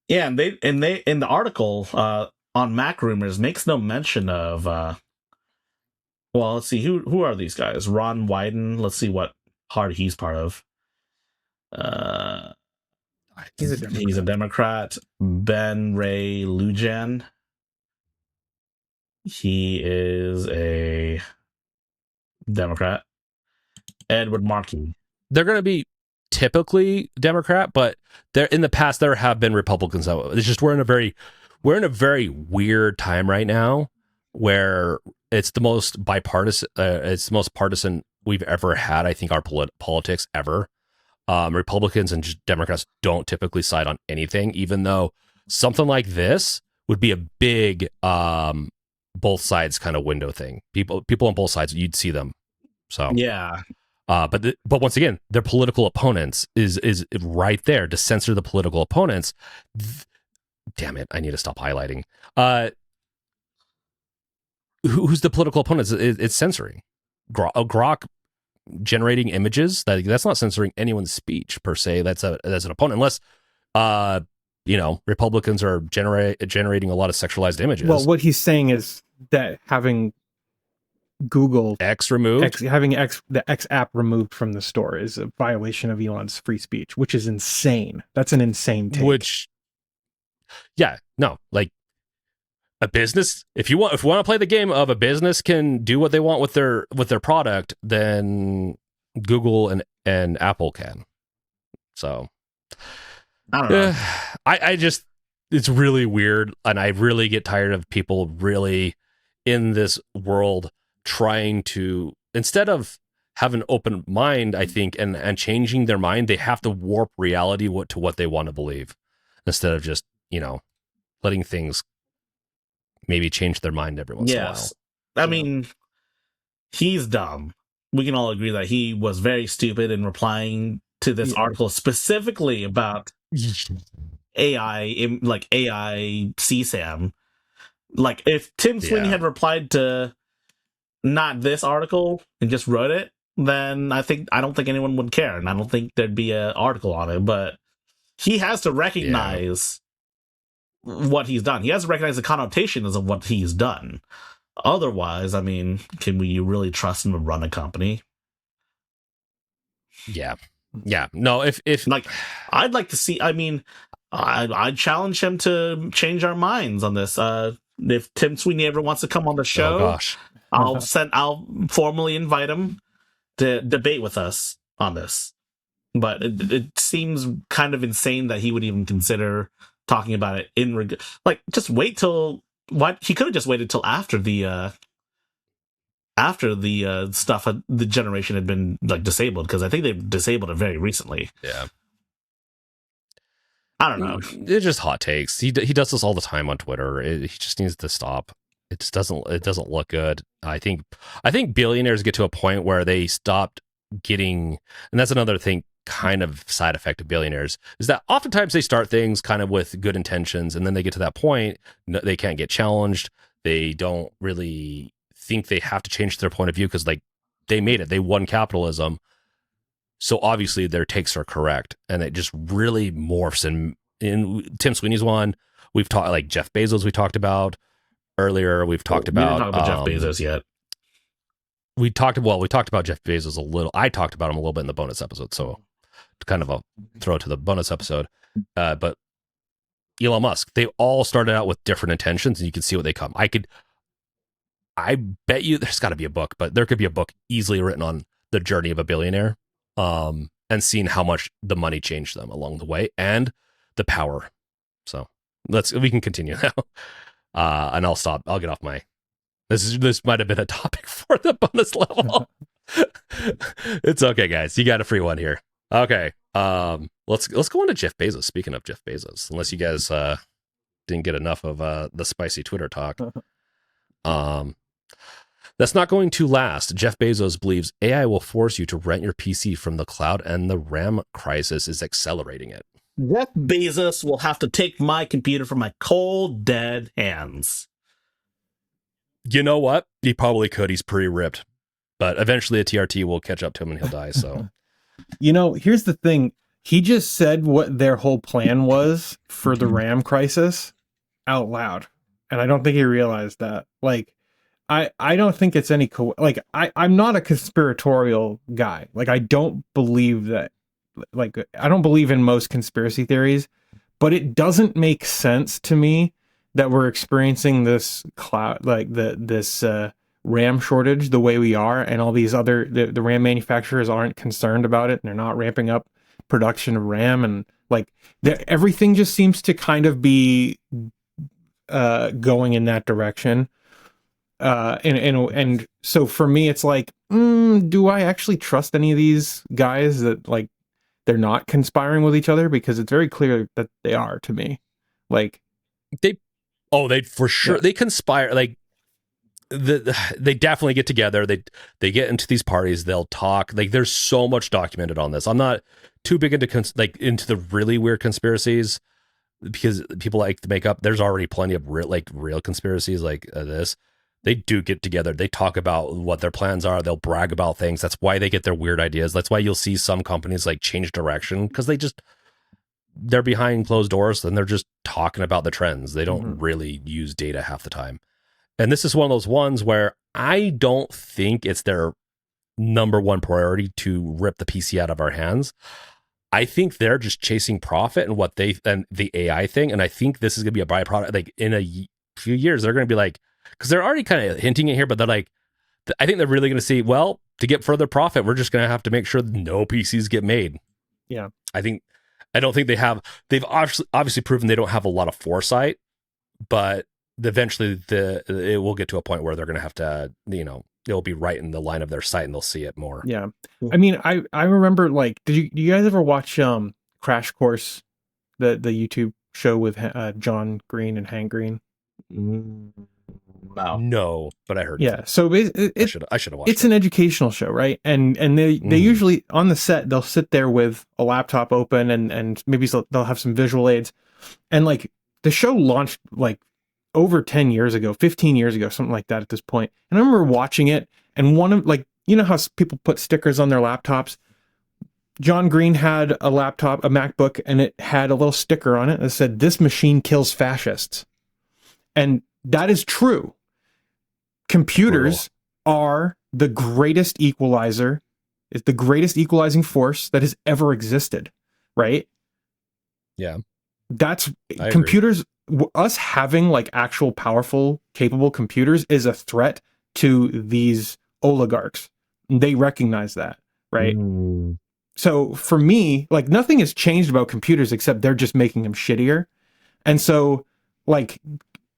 Yeah, and they in the article on Mac Rumors makes no mention of. Well, let's see who are these guys? Ron Wyden. Let's see what party he's part of. He's a Democrat. Ben Ray Lujan. He is a Democrat. Edward Markey. They're going to be typically Democrat, but in the past there have been Republicans. It's just we're in a very weird time right now where it's the most bipartisan. It's the most partisan we've ever had. I think our politics ever. Republicans and Democrats don't typically side on anything, even though something like this would be a big both sides kind of window thing. People on both sides, you'd see them. So yeah. But once again, their political opponents is right there to censor the political opponents. Damn it! I need to stop highlighting. Who's the political opponents? It's censoring. Grok generating images. That's not censoring anyone's speech per se. That's an opponent, unless Republicans are generating a lot of sexualized images. Well, what he's saying is that having Google X removed, the X app removed from the store is a violation of Elon's free speech, which is insane. That's an insane take. Like a business, if you want to play the game of a business can do what they want with their product, then Google and Apple can. So I don't know. I just, it's really weird, and I really get tired of people really in this world trying to, instead of have an open mind, I think, and changing their mind, they have to warp reality to what they want to believe, instead of just, letting things maybe change their mind every once in a while. I mean, he's dumb. We can all agree that he was very stupid in replying to this article specifically about like AI CSAM. Like if Tim Sweeney had replied to not this article and just wrote it, then I don't think anyone would care, and I don't think there'd be an article on it. But he has to recognize what he's done. He has to recognize the connotations of what he's done. Otherwise, I mean, can we really trust him to run a company? Yeah. No, if like, I'd like to see. I mean, I'd challenge him to change our minds on this. If Tim Sweeney ever wants to come on the show, I'll formally invite him to debate with us on this. But it seems kind of insane that he would even consider talking about it just wait till what he could have just waited till after the stuff the generation had been like disabled, because I think they've disabled it very recently. Yeah. I don't know. It's just hot takes. He does this all the time on Twitter. He just needs to stop. It just doesn't look good. I think billionaires get to a point where they stopped getting, and that's another thing, kind of side effect of billionaires, is that oftentimes they start things kind of with good intentions, and then they get to that point, they can't get challenged. They don't really think they have to change their point of view because like they made it. They won capitalism. So obviously their takes are correct, and it just really morphs. And in Tim Sweeney's one, we've talked like Jeff Bezos. We talked about earlier. We've talked about, we didn't talk about Jeff Bezos yet. We talked about Jeff Bezos a little. I talked about him a little bit in the bonus episode, so kind of a throw to the bonus episode. But Elon Musk, they all started out with different intentions, and you can see what they come. I bet you there's got to be a book, but there could be a book easily written on the journey of a billionaire. And seeing how much the money changed them along the way and the power. So we can continue now. And I'll stop. I'll get off my, this might have been a topic for the bonus level. It's okay, guys. You got a free one here. Okay. Let's go on to Jeff Bezos. Speaking of Jeff Bezos, unless you guys, didn't get enough of, the spicy Twitter talk. That's not going to last. Jeff Bezos believes AI will force you to rent your PC from the cloud, and the RAM crisis is accelerating it. Jeff Bezos will have to take my computer from my cold, dead hands. You know what? He probably could. He's pretty ripped. But eventually a TRT will catch up to him and he'll die, so. Here's the thing. He just said what their whole plan was for the RAM crisis out loud. And I don't think he realized that. Like, I don't think it's any I'm not a conspiratorial guy. Like, I don't believe that, like, I don't believe in most conspiracy theories, but it doesn't make sense to me that we're experiencing this cloud, like this RAM shortage the way we are, and all these other the RAM manufacturers aren't concerned about it, and they're not ramping up production of RAM, and like everything just seems to kind of be going in that direction. And so for me, it's like, do I actually trust any of these guys that like they're not conspiring with each other? Because it's very clear that they are to me. Like they for sure, they conspire. Like they definitely get together. They get into these parties. They'll talk. Like there's so much documented on this. I'm not too big into into the really weird conspiracies because people like to make up. There's already plenty of real conspiracies like this. They do get together. They talk about what their plans are. They'll brag about things. That's why they get their weird ideas. That's why you'll see some companies like change direction because they're behind closed doors and they're just talking about the trends. They don't really use data half the time. And this is one of those ones where I don't think it's their number one priority to rip the PC out of our hands. I think they're just chasing profit and the AI thing. And I think this is going to be a byproduct. Like in a few years, they're going to be like, because they're already kind of hinting it here, but they're like, I think they're really going to see, well, to get further profit, we're just going to have to make sure no PCs get made. Yeah. I don't think they've obviously proven they don't have a lot of foresight, but eventually it will get to a point where they're going to have to, it'll be right in the line of their sight and they'll see it more. Yeah. I mean, I remember like, do you guys ever watch Crash Course, the YouTube show with John Green and Hank Green? No, but I heard. Yeah, so I should have watched. It's an educational show, right? And they usually on the set they'll sit there with a laptop open and maybe they'll have some visual aids. And like the show launched like over 10 years ago, 15 years ago, something like that at this point. And I remember watching it, and one of like, you know how people put stickers on their laptops? John Green had a laptop, a MacBook, and it had a little sticker on it that said, "This machine kills fascists." And that is true. Computers are the greatest equalizer. It's the greatest equalizing force that has ever existed, right? Yeah. That's I computers. Us having like actual powerful, capable computers is a threat to these oligarchs. They recognize that, right? Mm. So for me, like nothing has changed about computers except they're just making them shittier. And so like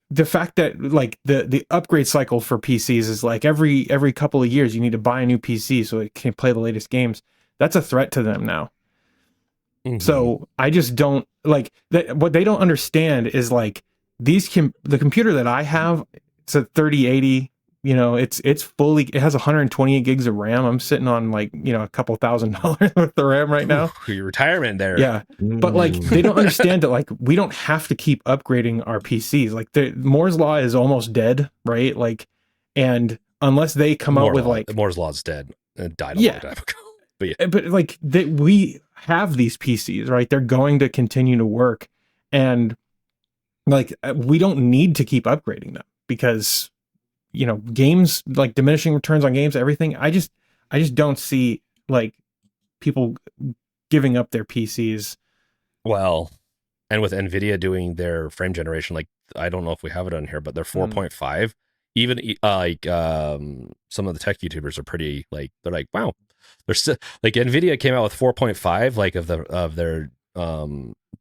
the fact that like the upgrade cycle for PCs is like every couple of years you need to buy a new PC so it can play the latest games. That's a threat to them now. Mm-hmm. So I just don't like that. What they don't understand is like the computer that I have, it's a 3080. You know, it has 128 gigs of RAM. I'm sitting on like, you know, a couple $1,000 with the RAM right now. Your retirement there. Yeah. But like they don't understand that like we don't have to keep upgrading our PCs. Like the Moore's law is almost dead, right? Like, and unless they come out with like Moore's law is dead. It died a long time ago. But yeah. But like we have these PCs, right? They're going to continue to work, and like we don't need to keep upgrading them because, you know, games, like diminishing returns on games, everything. I just don't see like people giving up their PCs. Well, and with Nvidia doing their frame generation, like I don't know if we have it on here, but they're 4.5. Even some of the tech YouTubers are pretty like, they're like, wow, they're still like Nvidia came out with 4.5 like of their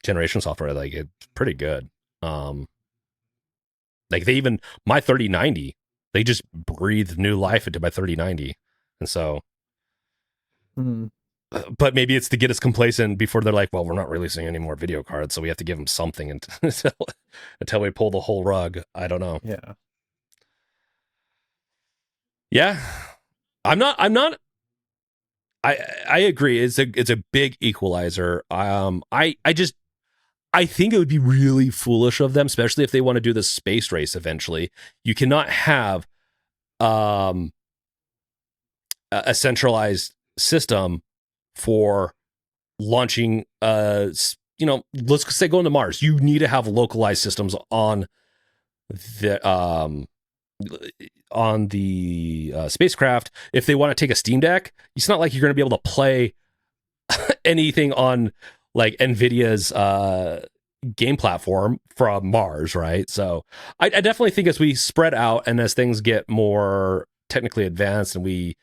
generation software, like it's pretty good. Like they even my 3090, they just breathed new life into my 3090, and so. But maybe it's to get us complacent before they're like, well, we're not releasing any more video cards, so we have to give them something until we pull the whole rug. I don't know. Yeah. I agree. It's a big equalizer. I think it would be really foolish of them, especially if they want to do the space race eventually. You cannot have a centralized system for launching let's say going to Mars. You need to have localized systems on the spacecraft. If they want to take a Steam Deck, it's not like you're going to be able to play anything on like Nvidia's game platform from Mars, right? So I definitely think as we spread out and as things get more technically advanced and we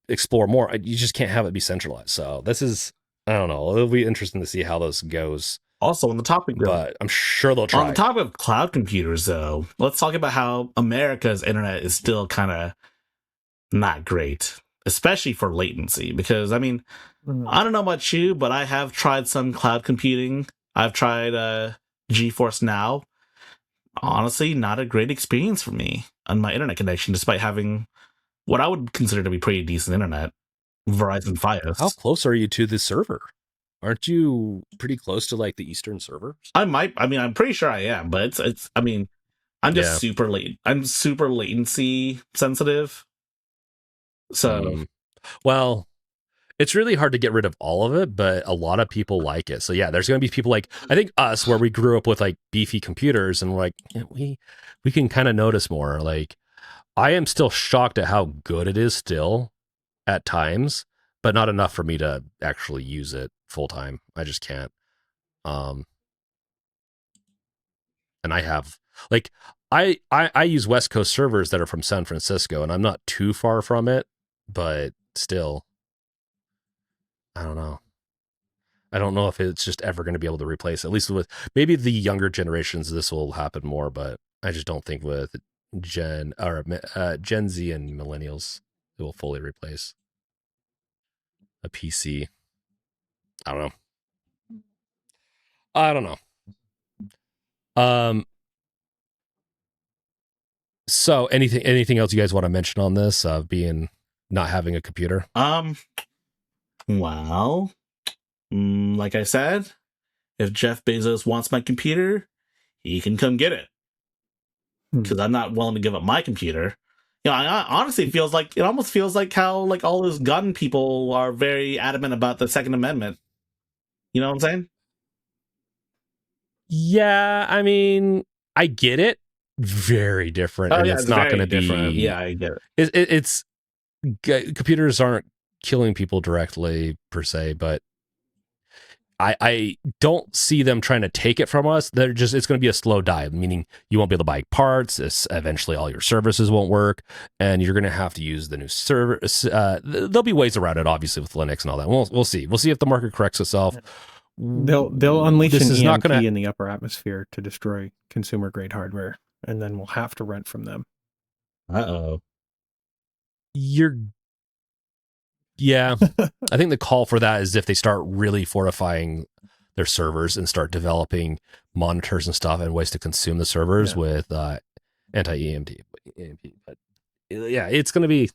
explore more, you just can't have it be centralized. So this is, I don't know, it'll be interesting to see how this goes. Also on the topic, but I'm sure they'll try. On the topic of cloud computers, though, let's talk about how America's internet is still kind of not great, especially for latency. Because I mean, I don't know about you, but I have tried some cloud computing. I've tried GeForce Now. Honestly, not a great experience for me on my internet connection, despite having what I would consider to be pretty decent internet, Verizon Fios. How close are you to the server? Aren't you pretty close to like the Eastern server? I'm pretty sure I am, but I'm just super late. I'm super latency sensitive. So, well, it's really hard to get rid of all of it, but a lot of people like it. So yeah, there's going to be people like, I think us, where we grew up with like beefy computers and we're like, yeah, we can kind of notice more. Like, I am still shocked at how good it is still at times, but not enough for me to actually use it full time. I just can't. And I have like, I use West Coast servers that are from San Francisco, and I'm not too far from it, but still, I don't know. I don't know if it's just ever going to be able to replace, at least with maybe the younger generations, this will happen more, but I just don't think with Gen Z and millennials, it will fully replace a PC. I don't know. So anything else you guys want to mention on this not having a computer? Well, like I said, if Jeff Bezos wants my computer, he can come get it. Because I'm not willing to give up my computer. I honestly it almost feels like how like all those gun people are very adamant about the Second Amendment. You know what I'm saying? Yeah, I mean, I get it. Very different, and it's not going to be. Yeah, I get it. Computers aren't killing people directly per se, but I don't see them trying to take it from us. It's going to be a slow die, meaning you won't be able to buy parts. Eventually all your services won't work, and you're going to have to use the new server. There'll be ways around it, obviously, with Linux and all that. We'll see. We'll see if the market corrects itself. They'll unleash an EMP not gonna... in the upper atmosphere to destroy consumer grade hardware, and then we'll have to rent from them. Yeah, I think the call for that is if they start really fortifying their servers and start developing monitors and stuff and ways to consume the servers with anti-EMP. But yeah, it's going to be.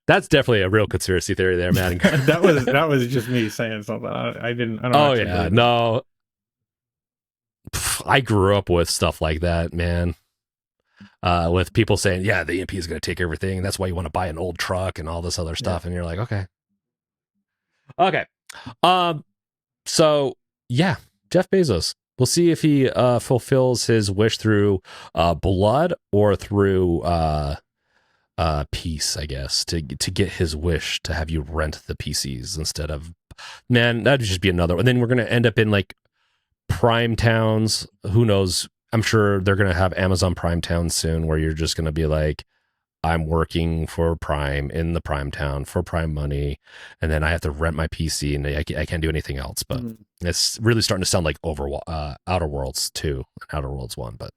That's definitely a real conspiracy theory there, man. that was just me saying something. I don't. Oh yeah, no. I grew up with stuff like that, man. With people saying, yeah, the EMP is going to take everything. That's why you want to buy an old truck and all this other stuff. And you're like, okay. So yeah, Jeff Bezos, we'll see if he fulfills his wish through blood or through peace, I guess, to get his wish to have you rent the PCs instead of, man, that'd just be another one. And then we're going to end up in like prime towns. Who knows? I'm sure they're going to have Amazon Prime Town soon where you're just going to be like, I'm working for Prime in the Prime Town for Prime money. And then I have to rent my PC and I can't do anything else. But it's really starting to sound like Outer Worlds 2 and Outer Worlds 1. But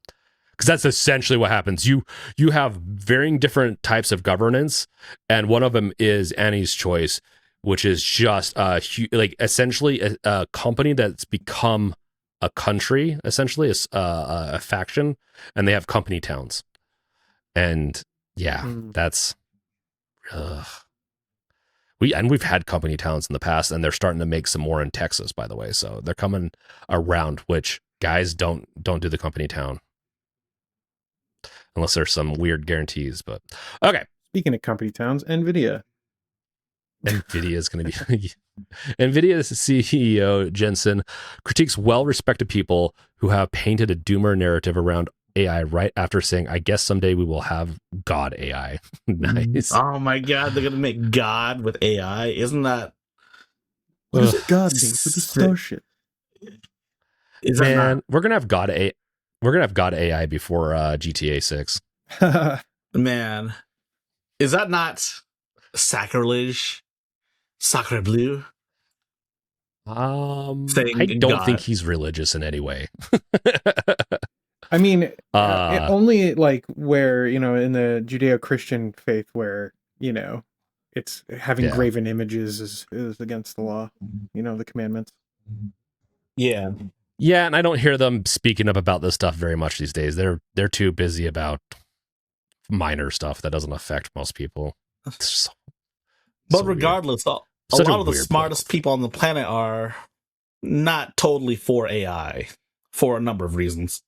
because that's essentially what happens. You have varying different types of governance. And one of them is Annie's Choice, which is just like essentially a company that's become a country, essentially a faction, and they have company towns. And that's we've had company towns in the past, and they're starting to make some more in Texas, by the way. So they're coming around, which guys don't do the company town unless there's some weird guarantees. But okay. Speaking of company towns, Nvidia is going to be Nvidia's CEO Jensen critiques well-respected people who have painted a doomer narrative around AI right after saying, I guess someday we will have God AI. Nice. Oh my God, they're going to make God with AI. Isn't that... What does God mean for the starship? Man, we're going to have God AI. We're going to have God AI before GTA 6. Man, is that not sacrilege? Sacre bleu? I don't think he's religious in any way. I mean, only like where, in the Judeo-Christian faith where, it's having graven images is against the law, the commandments. Yeah. Yeah, and I don't hear them speaking up about this stuff very much these days. They're too busy about minor stuff that doesn't affect most people. But regardless, a lot of the smartest people on the planet are not totally for AI for a number of reasons.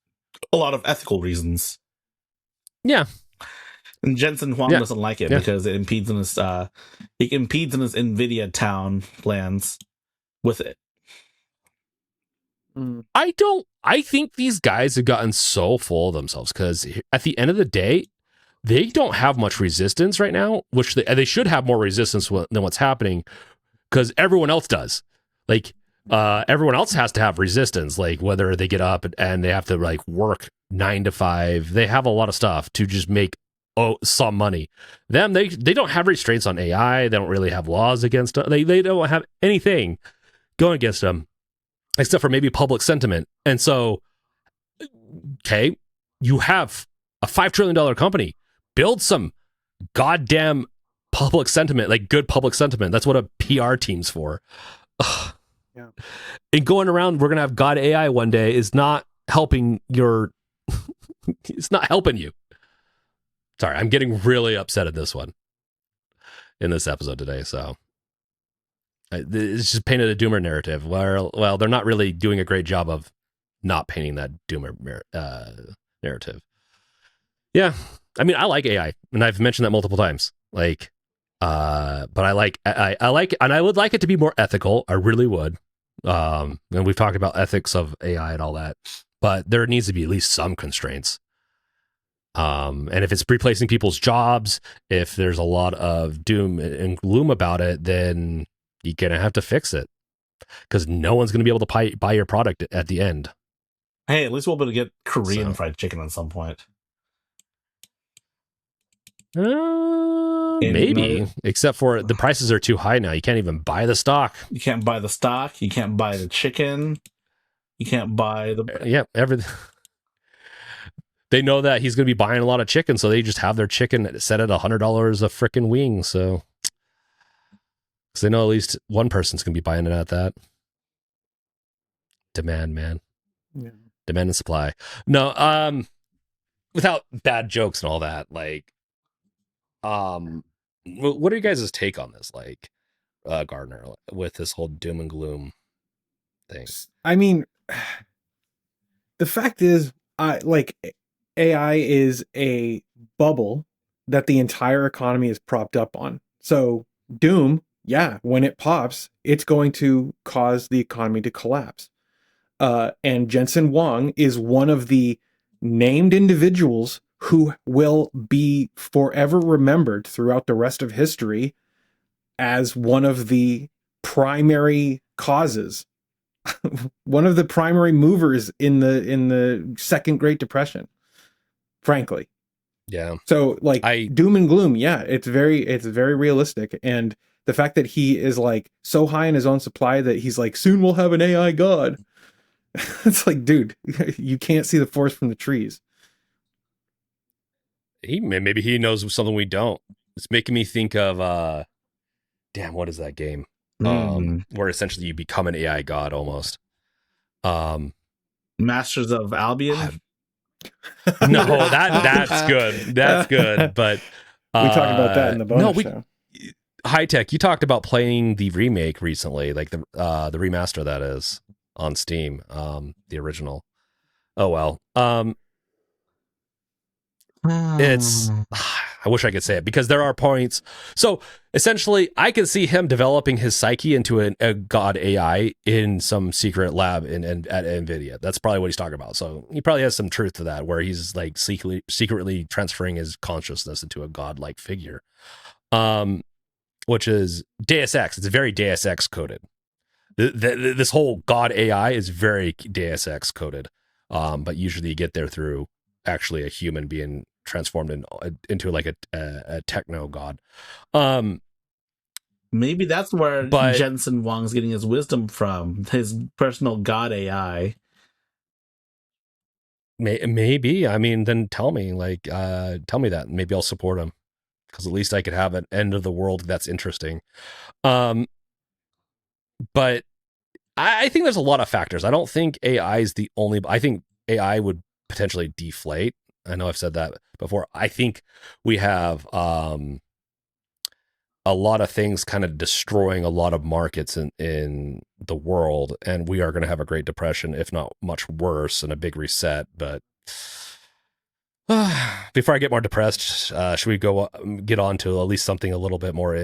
A lot of ethical reasons. Yeah. And Jensun Huang doesn't like it because it impedes in his Nvidia town lands with it. I think these guys have gotten so full of themselves because at the end of the day, they don't have much resistance right now, which they should have more resistance than what's happening because everyone else does. Like, everyone else has to have resistance, like whether they get up and they have to like work 9 to 5. They have a lot of stuff to just make some money. They don't have restraints on AI. They don't really have laws against them. They don't have anything going against them except for maybe public sentiment. And so, okay, you have a $5 trillion company. Build some goddamn public sentiment, like good public sentiment. That's what a PR team's for. Ugh. Yeah. And going around, we're going to have God AI one day is not helping it's not helping you. Sorry, I'm getting really upset at this episode today. So It's just painted a doomer narrative. Well, they're not really doing a great job of not painting that doomer narrative. Yeah, I mean, I like AI, and I've mentioned that multiple times. Like, but I like, and I would like it to be more ethical. I really would. And we've talked about ethics of AI and all that, but there needs to be at least some constraints. And if it's replacing people's jobs, if there's a lot of doom and gloom about it, then you're gonna have to fix it, because no one's gonna be able to buy your product at the end. Hey, at least we'll be able to get Korean fried chicken at some point. Maybe, except for the prices are too high now. You can't even buy the stock. You can't buy the stock. You can't buy the chicken. You can't buy the everything. They know that he's going to be buying a lot of chicken, so they just have their chicken set at $100 a freaking wing. So, because they know at least one person's going to be buying it at that. Demand, man. Yeah. Demand and supply. No, without bad jokes and all that, like, what are you guys' take on this, like, Gardiner, with this whole doom and gloom thing? I mean, the fact is, AI is a bubble that the entire economy is propped up on. So doom, yeah, when it pops, it's going to cause the economy to collapse. And Jensun Huang is one of the named individuals who will be forever remembered throughout the rest of history as one of the primary causes, one of the primary movers in the Second Great Depression, frankly. Yeah. So like doom and gloom, yeah, it's very realistic. And the fact that he is like so high in his own supply that he's like, soon we'll have an AI god. It's like, dude, you can't see the forest from the trees. Maybe he knows something we don't. It's making me think of damn, what is that game? Where essentially you become an AI god almost. Masters of Albion. No, that's good. That's good. But we talked about that in the bonus show. High Tech, you talked about playing the remake recently, like the remaster that is on Steam, the original. Oh well. It's I wish I could say it, because there are points. So essentially, I can see him developing his psyche into a god AI in some secret lab at Nvidia. That's probably what he's talking about. So he probably has some truth to that, where he's like secretly transferring his consciousness into a godlike figure, which is Deus Ex. It's very Deus Ex coded. This whole god AI is very Deus Ex coded, but usually you get there through actually a human being transformed into like a techno god. Maybe that's where Jensen Huang's getting his wisdom from, his personal god AI. Maybe. I mean, then tell me that. Maybe I'll support him, because at least I could have an end of the world that's interesting. But I think there's a lot of factors. I don't think AI is the only. I think AI would potentially deflate. I know I've said that before. I think we have a lot of things kind of destroying a lot of markets in the world, and we are going to have a Great Depression, if not much worse, and a big reset. But before I get more depressed, should we get on to at least something a little bit more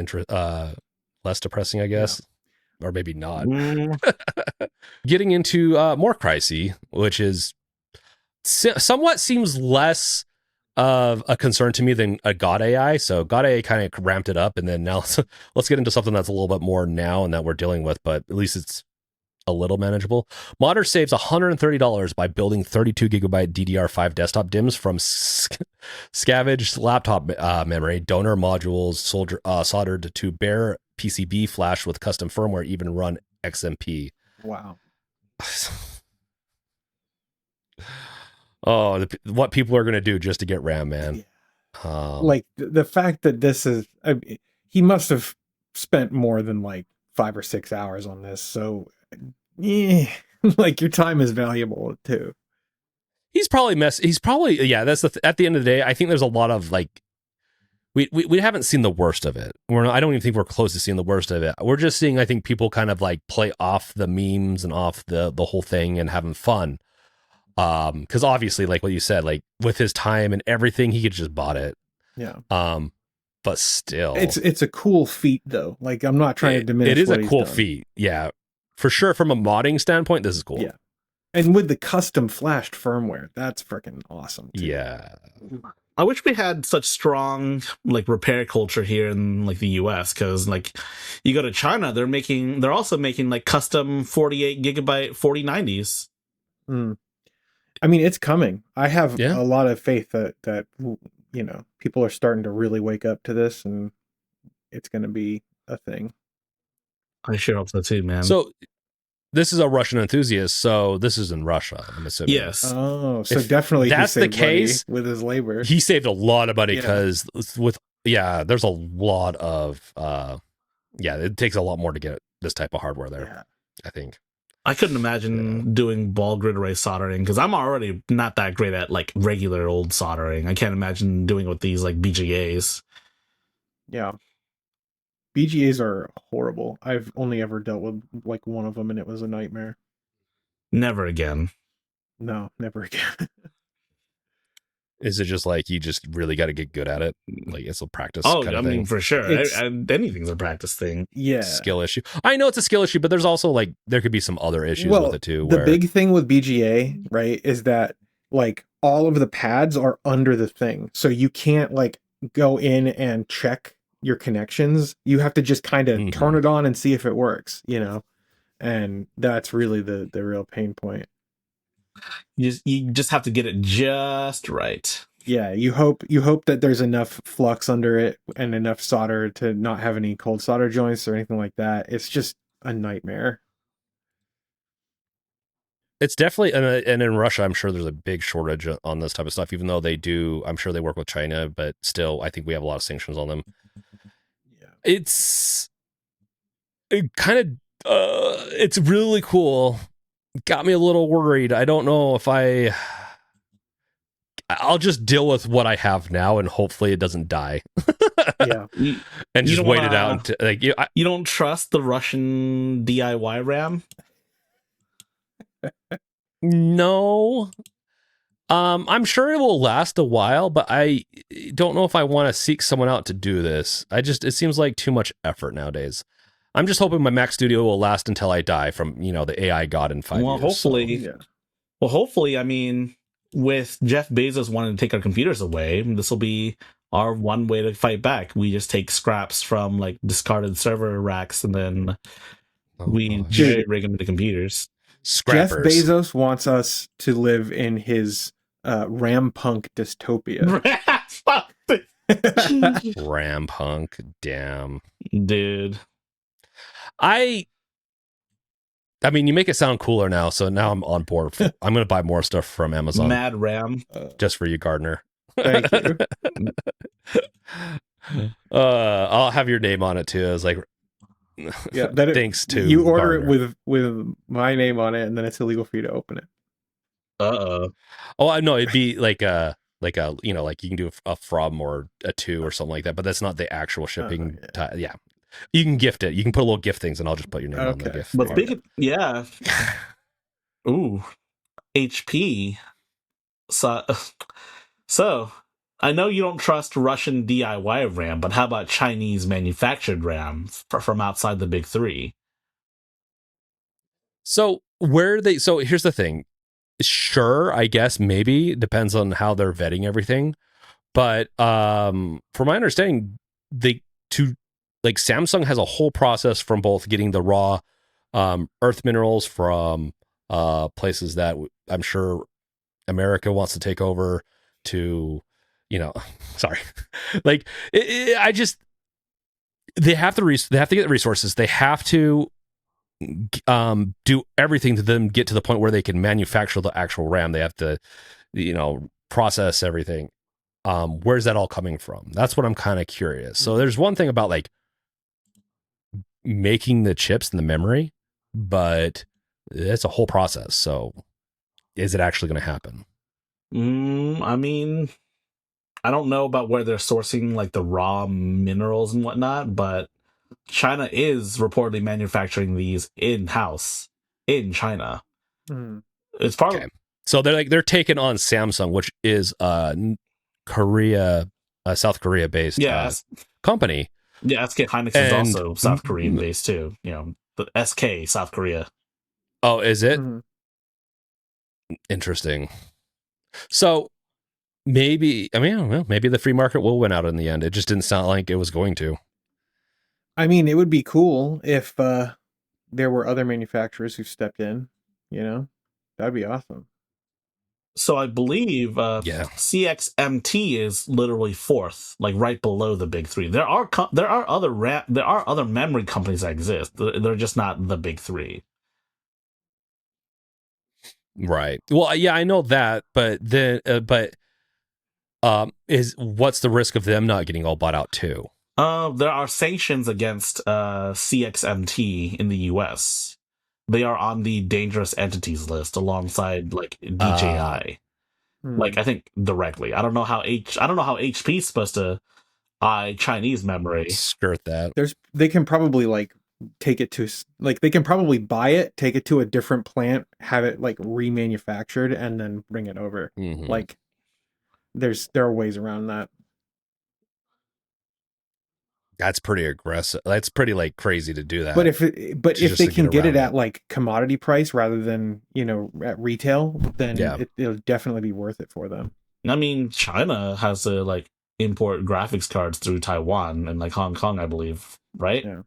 less depressing, I guess? Yeah. Or maybe not. Getting into more pricey, which is somewhat seems less of a concern to me than a God AI. So God AI kind of ramped it up, and then now let's get into something that's a little bit more now and that we're dealing with, but at least it's a little manageable. Modder saves $130 by building 32 gigabyte DDR5 desktop DIMMs from scavenged laptop memory, donor modules soldered to bare PCB flash with custom firmware, even run XMP. Wow. Oh, what people are going to do just to get RAM, man. Yeah. Like the fact that this is, he must have spent more than like 5 or 6 hours on this. So yeah, like your time is valuable too. He's probably yeah, that's at the end of the day, I think there's a lot of like we haven't seen the worst of it. I don't even think we're close to seeing the worst of it. We're just seeing, I think, people kind of like play off the memes and off the whole thing and having fun. Because obviously, like what you said, like with his time and everything, he could just bought it. Yeah. But still, it's a cool feat though. Like I'm not trying to diminish. It is what a he's cool done. feat. Yeah, for sure. From a modding standpoint, this is cool. Yeah. And with the custom flashed firmware, that's freaking awesome too. Yeah. I wish we had such strong like repair culture here in like the US, because like you go to China, they're also making like custom 48 gigabyte 4090s. I mean, it's coming. I have Yeah. a lot of faith that you know, people are starting to really wake up to this, and it's going to be a thing. I sure hope so too, man. So this is a Russian enthusiast, so this is in Russia, I'm assuming. Yes. Oh, so If definitely that's he saved the case, money with his labor. He saved a lot of money Yeah. because there's a lot of it takes a lot more to get this type of hardware there. Yeah. I think. I couldn't imagine doing ball grid array soldering, because I'm already not that great at like regular old soldering. I can't imagine doing it with these like BGAs. Yeah. BGAs are horrible. I've only ever dealt with like one of them, and it was a nightmare. Never again. No, never again. Is it just like you just really got to get good at it? Like it's a practice Oh, kind I of mean, thing? for sure. It's- Anything's a practice thing. Yeah. Skill issue. I know it's a skill issue, but there's also like there could be some other issues Well, with it too. The Where, big thing with BGA, right, is that like all of the pads are under the thing. So you can't like go in and check your connections. You have to just kind of turn it on and see if it works, you know? And that's really the real pain point. You just have to get it just right. Yeah, you hope that there's enough flux under it and enough solder to not have any cold solder joints or anything like that. It's just a nightmare. it's definitely, and in Russia, I'm sure there's a big shortage on this type of stuff, even though they do, I'm sure they work with China, but still, I think we have a lot of sanctions on them. Yeah. It's really cool. Got me a little worried. I don't know if I'll just deal with what I have now, and hopefully it doesn't die. Yeah. And You just don't wait it wanna- out. Like You don't trust the Russian DIY RAM? no. I'm sure it will last a while, but I don't know if I want to seek someone out to do this. It seems like too much effort nowadays. I'm just hoping my Mac Studio will last until I die from, the AI god in 5 Well, years. hopefully. Yeah. Well, hopefully, I mean, with Jeff Bezos wanting to take our computers away, this will be our one way to fight back. We just take scraps from like discarded server racks, and then we gosh. jerry rig them into computers. Scrappers. Jeff Bezos wants us to live in his RAM punk dystopia. Ram punk. Damn. Dude. I mean, you make it sound cooler now, so now I'm on board. I'm going to buy more stuff from Amazon Mad RAM. just for you, Gardiner. Thank you. I'll have your name on it too. I was like, Yeah, that thanks to you order Gardiner. it with my name on it, and then it's illegal for you to open it. Uh-oh. Oh, I know it'd be like a like you can do a from or a to or something like that, but that's not the actual shipping. Yeah, you can gift it. You can put a little gift things, and I'll just put your name on the Okay. gift. But thing. speaking, yeah. Ooh. HP. So, I know you don't trust Russian DIY RAM, but how about Chinese manufactured RAM from outside the big three? So so here's the thing. Sure, I guess maybe depends on how they're vetting everything. But from my understanding, Samsung has a whole process from both getting the raw earth minerals from places that I'm sure America wants to take over to, sorry, like they have to get the resources. They have to do everything to them get to the point where they can manufacture the actual RAM. They have to, process everything. Where's that all coming from? That's what I'm kind of curious. So there's one thing about like making the chips and the memory, but it's a whole process. So is it actually going to happen? I mean, I don't know about where they're sourcing like the raw minerals and whatnot, but China is reportedly manufacturing these in-house in China. Mm. It's probably Okay. So they're taking on Samsung, which is Korea, South Korea based yeah, company. yeah. SK Hynix is And also South Korean based too. You know, the SK South Korea. oh, is it? Mm. Interesting. So maybe, I mean, I don't know, maybe the free market will win out in the end. It just didn't sound like it was going to. I mean, it would be cool if there were other manufacturers who stepped in. You know, that'd be awesome. So I believe Yeah. CXMT is literally fourth, like right below the big three. There are other memory companies that exist. They're just not the big three. Right. Well, yeah, I know that, but then, is what's the risk of them not getting all bought out too? There are sanctions against CXMT in the U.S. They are on the dangerous entities list alongside like DJI. Like I think directly. I don't know how HP is supposed to eye Chinese memory. Skirt that. They can probably like take it to like they can probably buy it, take it to a different plant, have it like remanufactured, and then bring it over. Mm-hmm. Like there are ways around that. That's pretty aggressive. That's pretty like crazy to do that. But if if they can get it at like commodity price rather than at retail, then it'll definitely be worth it for them. I mean, China has to like import graphics cards through Taiwan and like Hong Kong, I believe, right? Yeah.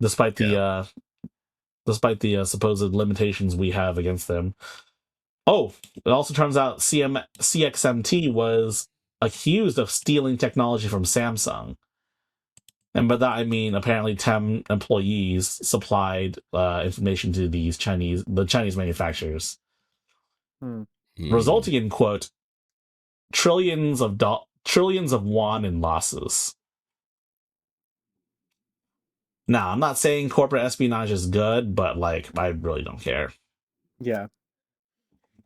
Despite the supposed limitations we have against them. Oh, it also turns out CXMT was accused of stealing technology from Samsung. And by that I mean apparently 10 employees supplied information to the Chinese manufacturers, resulting in quote trillions of won in losses. Now, I'm not saying corporate espionage is good, but like I really don't care. Yeah.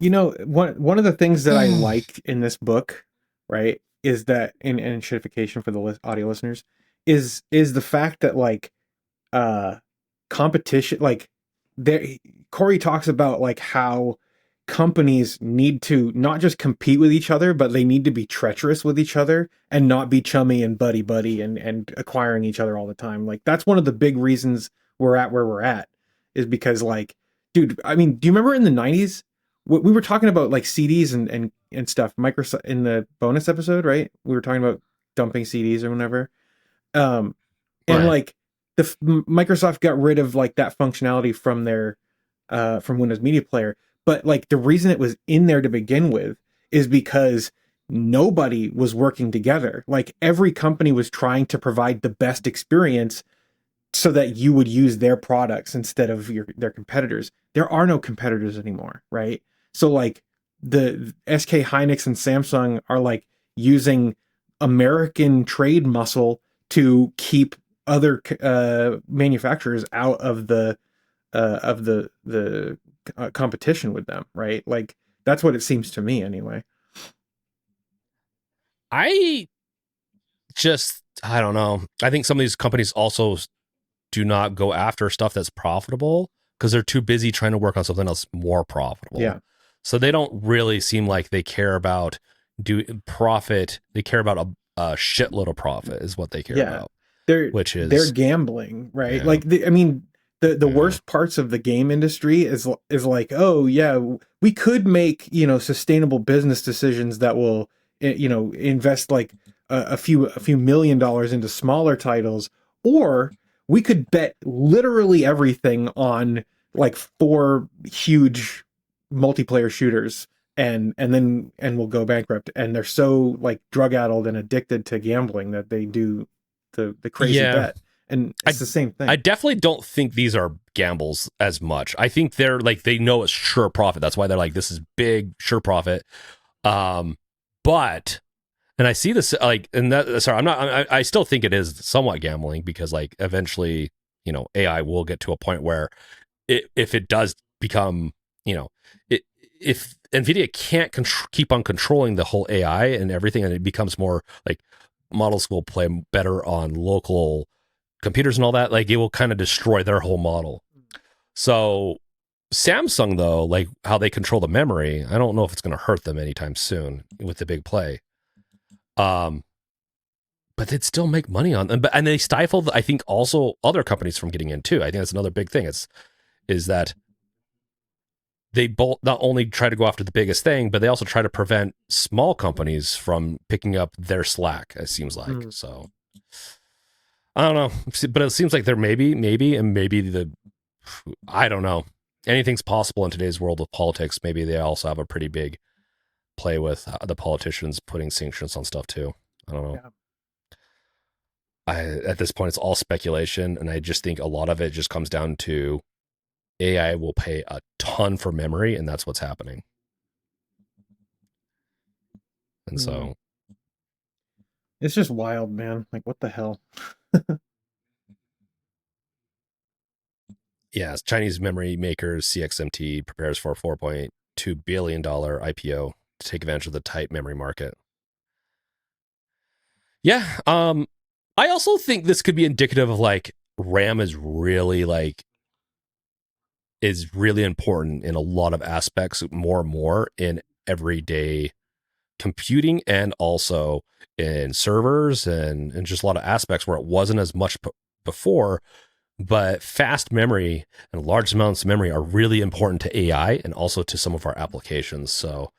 One of the things that I liked in this book, right, is that in shitification for the audio listeners, is the fact that like competition, like there Corey talks about like how companies need to not just compete with each other, but they need to be treacherous with each other and not be chummy and buddy and acquiring each other all the time. Like that's one of the big reasons we're at where we're at, is because like, dude, I mean, do you remember in the 90s we were talking about like CDs and stuff, Microsoft in the bonus episode, right? We were talking about dumping CDs or whatever. And right. like Microsoft got rid of like that functionality from their from Windows Media Player, but like the reason it was in there to begin with is because nobody was working together. Like every company was trying to provide the best experience so that you would use their products instead of their competitors. There are no competitors anymore, right? So like the SK Hynix and Samsung are like using American trade muscle to keep other manufacturers out of the competition with them, right? Like that's what it seems to me anyway. I don't know. I think some of these companies also do not go after stuff that's profitable because they're too busy trying to work on something else more profitable. Yeah. So they don't really seem like they care about profit. They care about a shitload of profit is what they care about. They're gambling, right? Yeah. Like the worst parts of the game industry is like, oh yeah, we could make sustainable business decisions that will invest like a few $1 million into smaller titles, or we could bet literally everything on like 4 huge multiplayer shooters and we'll go bankrupt. And they're so like drug addled and addicted to gambling that they do the crazy bet. And it's the same thing. I definitely don't think these are gambles as much. I think they're like, they know it's sure profit. That's why they're like, this is big, sure profit. But, and I see this like, and that, sorry, I still think it is somewhat gambling because like eventually, AI will get to a point where if it does become, if Nvidia can't keep on controlling the whole AI and everything, and it becomes more like models will play better on local computers and all that, like it will kind of destroy their whole model. So Samsung, though, like how they control the memory, I don't know if it's going to hurt them anytime soon with the big play. But they'd still make money on them. And they stifled, I think, also other companies from getting in too. I think that's another big thing. Is that they both not only try to go after the biggest thing, but they also try to prevent small companies from picking up their slack, it seems like. So I don't know. But it seems like there maybe, I don't know. Anything's possible in today's world of politics. Maybe they also have a pretty big play with the politicians putting sanctions on stuff too. I don't know. Yeah. At this point, it's all speculation, and I just think a lot of it just comes down to AI will pay a ton for memory, and that's what's happening. And so it's just wild, man. Like, what the hell? Yeah, Chinese memory makers CXMT prepares for a $4.2 billion IPO to take advantage of the tight memory market. Yeah, I also think this could be indicative of like RAM is really important in a lot of aspects, more and more in everyday computing and also in servers and just a lot of aspects where it wasn't as much before. But fast memory and large amounts of memory are really important to AI and also to some of our applications. So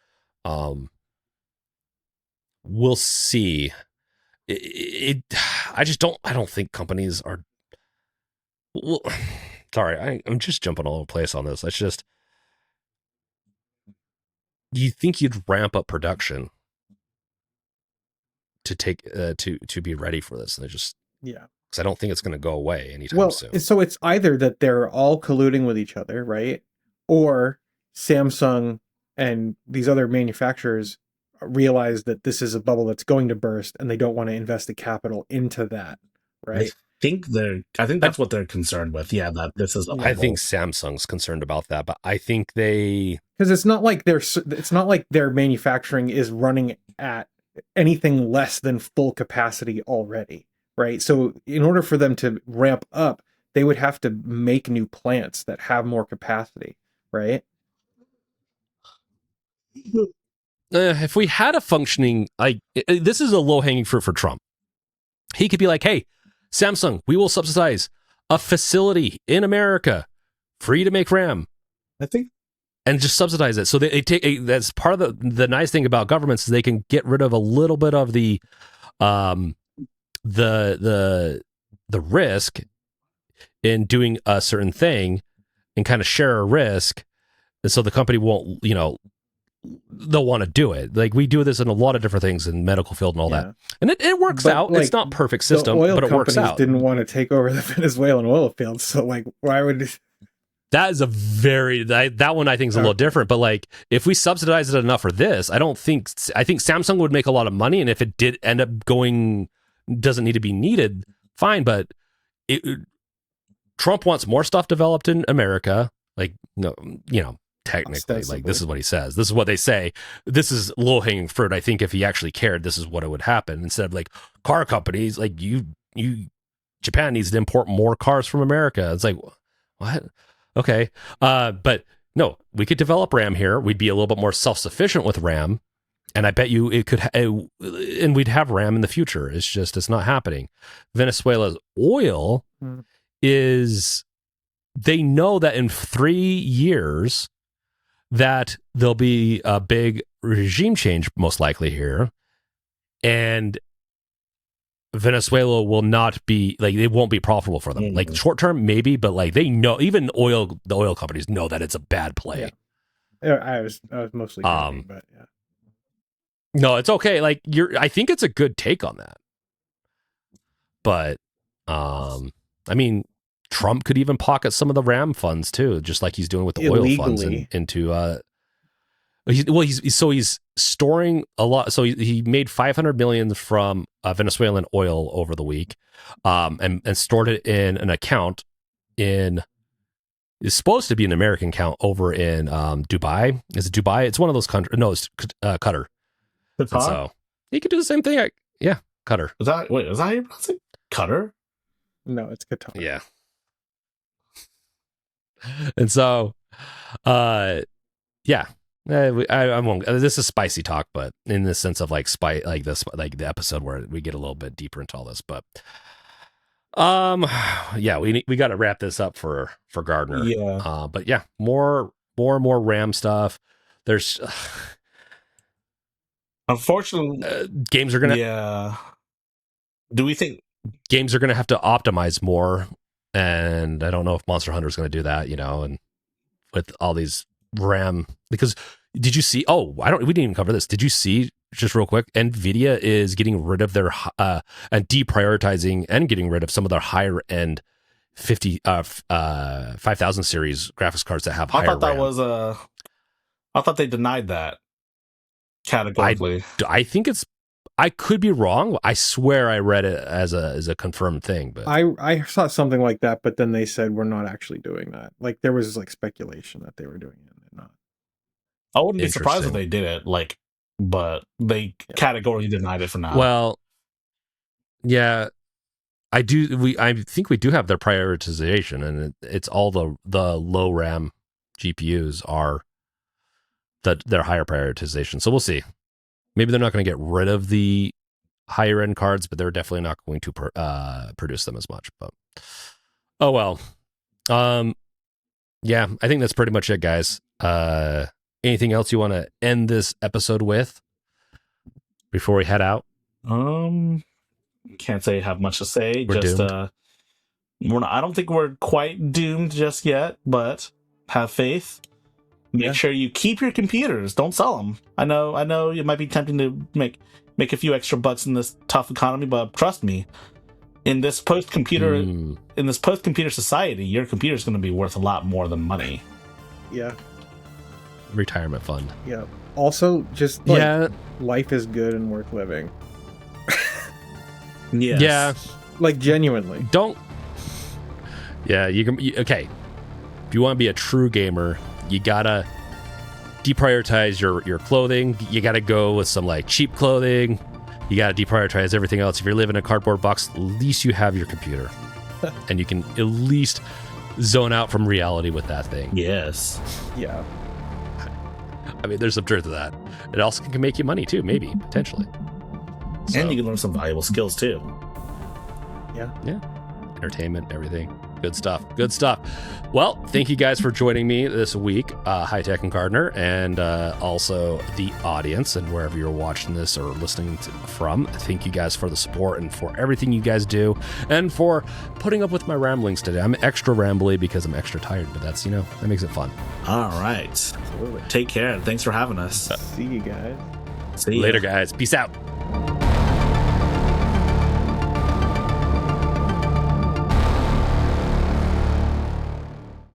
we'll see. I don't think companies are. Well, sorry, I'm just jumping all over the place on this. It's just, you think you'd ramp up production to take to be ready for this, and just because I don't think it's going to go away anytime soon. So it's either that they're all colluding with each other, right? Or Samsung and these other manufacturers realize that this is a bubble that's going to burst, and they don't want to invest the capital into that, right? I think that's what they're concerned with. Yeah, that this is. I think Samsung's concerned about that, but I think because it's not like their manufacturing is running at anything less than full capacity already, right? So in order for them to ramp up, they would have to make new plants that have more capacity, right? If we had a functioning, this is a low-hanging fruit for Trump. He could be like, hey, Samsung, we will subsidize a facility in America free to make RAM. I think. And just subsidize it. So they take that's part of the nice thing about governments is they can get rid of a little bit of the risk in doing a certain thing and kind of share a risk. And so the company won't, they'll want to do it. Like we do this in a lot of different things in medical field and all that. And it works out. Like, it's not perfect system, but it works out. Didn't want to take over the Venezuelan oil fields. So like, why would... That is that one I think is a little different, but like if we subsidize it enough for this, I think Samsung would make a lot of money. And if it did end up doesn't need to be needed, fine. But Trump wants more stuff developed in America. Like, technically, like this is what he says. This is what they say. This is low hanging fruit. I think if he actually cared, this is what it would happen. Instead of like car companies, like Japan needs to import more cars from America. It's like, what? Okay. But no, we could develop RAM here. We'd be a little bit more self-sufficient with RAM. And I bet you it could, and we'd have RAM in the future. It's not happening. Venezuela's oil they know that in 3 years that there'll be a big regime change, most likely here. And Venezuela will not be like, it won't be profitable for them. Like short term, maybe, but like they know, even the oil companies know that it's a bad play. Yeah. I was mostly joking, but yeah. No, it's okay. Like I think it's a good take on that. But I mean, Trump could even pocket some of the RAM funds too, just like he's doing with the oil funds into he's storing a lot. So he made $500 million from Venezuelan oil over the week, and stored it in an account in is supposed to be an American count over in Dubai. Is it Dubai? It's one of those countries. No, it's Qatar. And so you could do the same thing. Yeah, Qatar. Is that how you pronounce it? Qatar? No, it's Qatar. Yeah. And so, yeah. I won't. This is spicy talk, but in the sense of like the episode where we get a little bit deeper into all this, but yeah, we got to wrap this up for Gardiner. Yeah. But yeah, more RAM stuff. There's unfortunately games are gonna. Yeah. Do we think games are gonna have to optimize more? And I don't know if Monster Hunter is going to do that, and with all these RAM, because did you see? Oh, we didn't even cover this. Did you see, just real quick, Nvidia is getting rid of their and deprioritizing and getting rid of some of their higher end 5000 series graphics cards that have higher RAM. I thought they denied that categorically. I think I could be wrong. I swear I read it as a confirmed thing, but I saw something like that, but then they said we're not actually doing that. Like there was like speculation that they were doing it and not. I wouldn't be surprised if they did it, but they categorically denied it for now. Well, yeah, I think we do have their prioritization, and it's all the low RAM GPUs are their higher prioritization. So we'll see. Maybe they're not going to get rid of the higher end cards, but they're definitely not going to produce them as much. But oh well. Yeah, I think that's pretty much it, guys. Anything else you want to end this episode with before we head out? Can't say I have much to say. We're doomed. I don't think we're quite doomed just yet, but have faith. Make sure you keep your computers. Don't sell them. I know it might be tempting to make a few extra bucks in this tough economy, but trust me, in this post-computer society, your computer is going to be worth a lot more than money. Yeah. Retirement fund. Yeah. Also, just life is good and worth living. Yes. Yeah. Like genuinely. Don't. Yeah, okay. If you want to be a true gamer, you gotta deprioritize your clothing. You gotta go with some like cheap clothing. You gotta deprioritize everything else. If you're living in a cardboard box, at least you have your computer, and you can at least zone out from reality with that thing. Yes. Yeah. I mean, there's some truth to that. It also can make you money too, maybe potentially. So, and you can learn some valuable skills too. Yeah. Yeah. Entertainment, everything. Good stuff. Well, thank you guys for joining me this week, High Tech and Gardiner, and also the audience and wherever you're watching this or listening from. Thank you guys for the support and for everything you guys do and for putting up with my ramblings today. I'm extra rambly because I'm extra tired, but that's, that makes it fun. All right. Absolutely. Take care. Thanks for having us. See you guys. See ya. Later, guys. Peace out.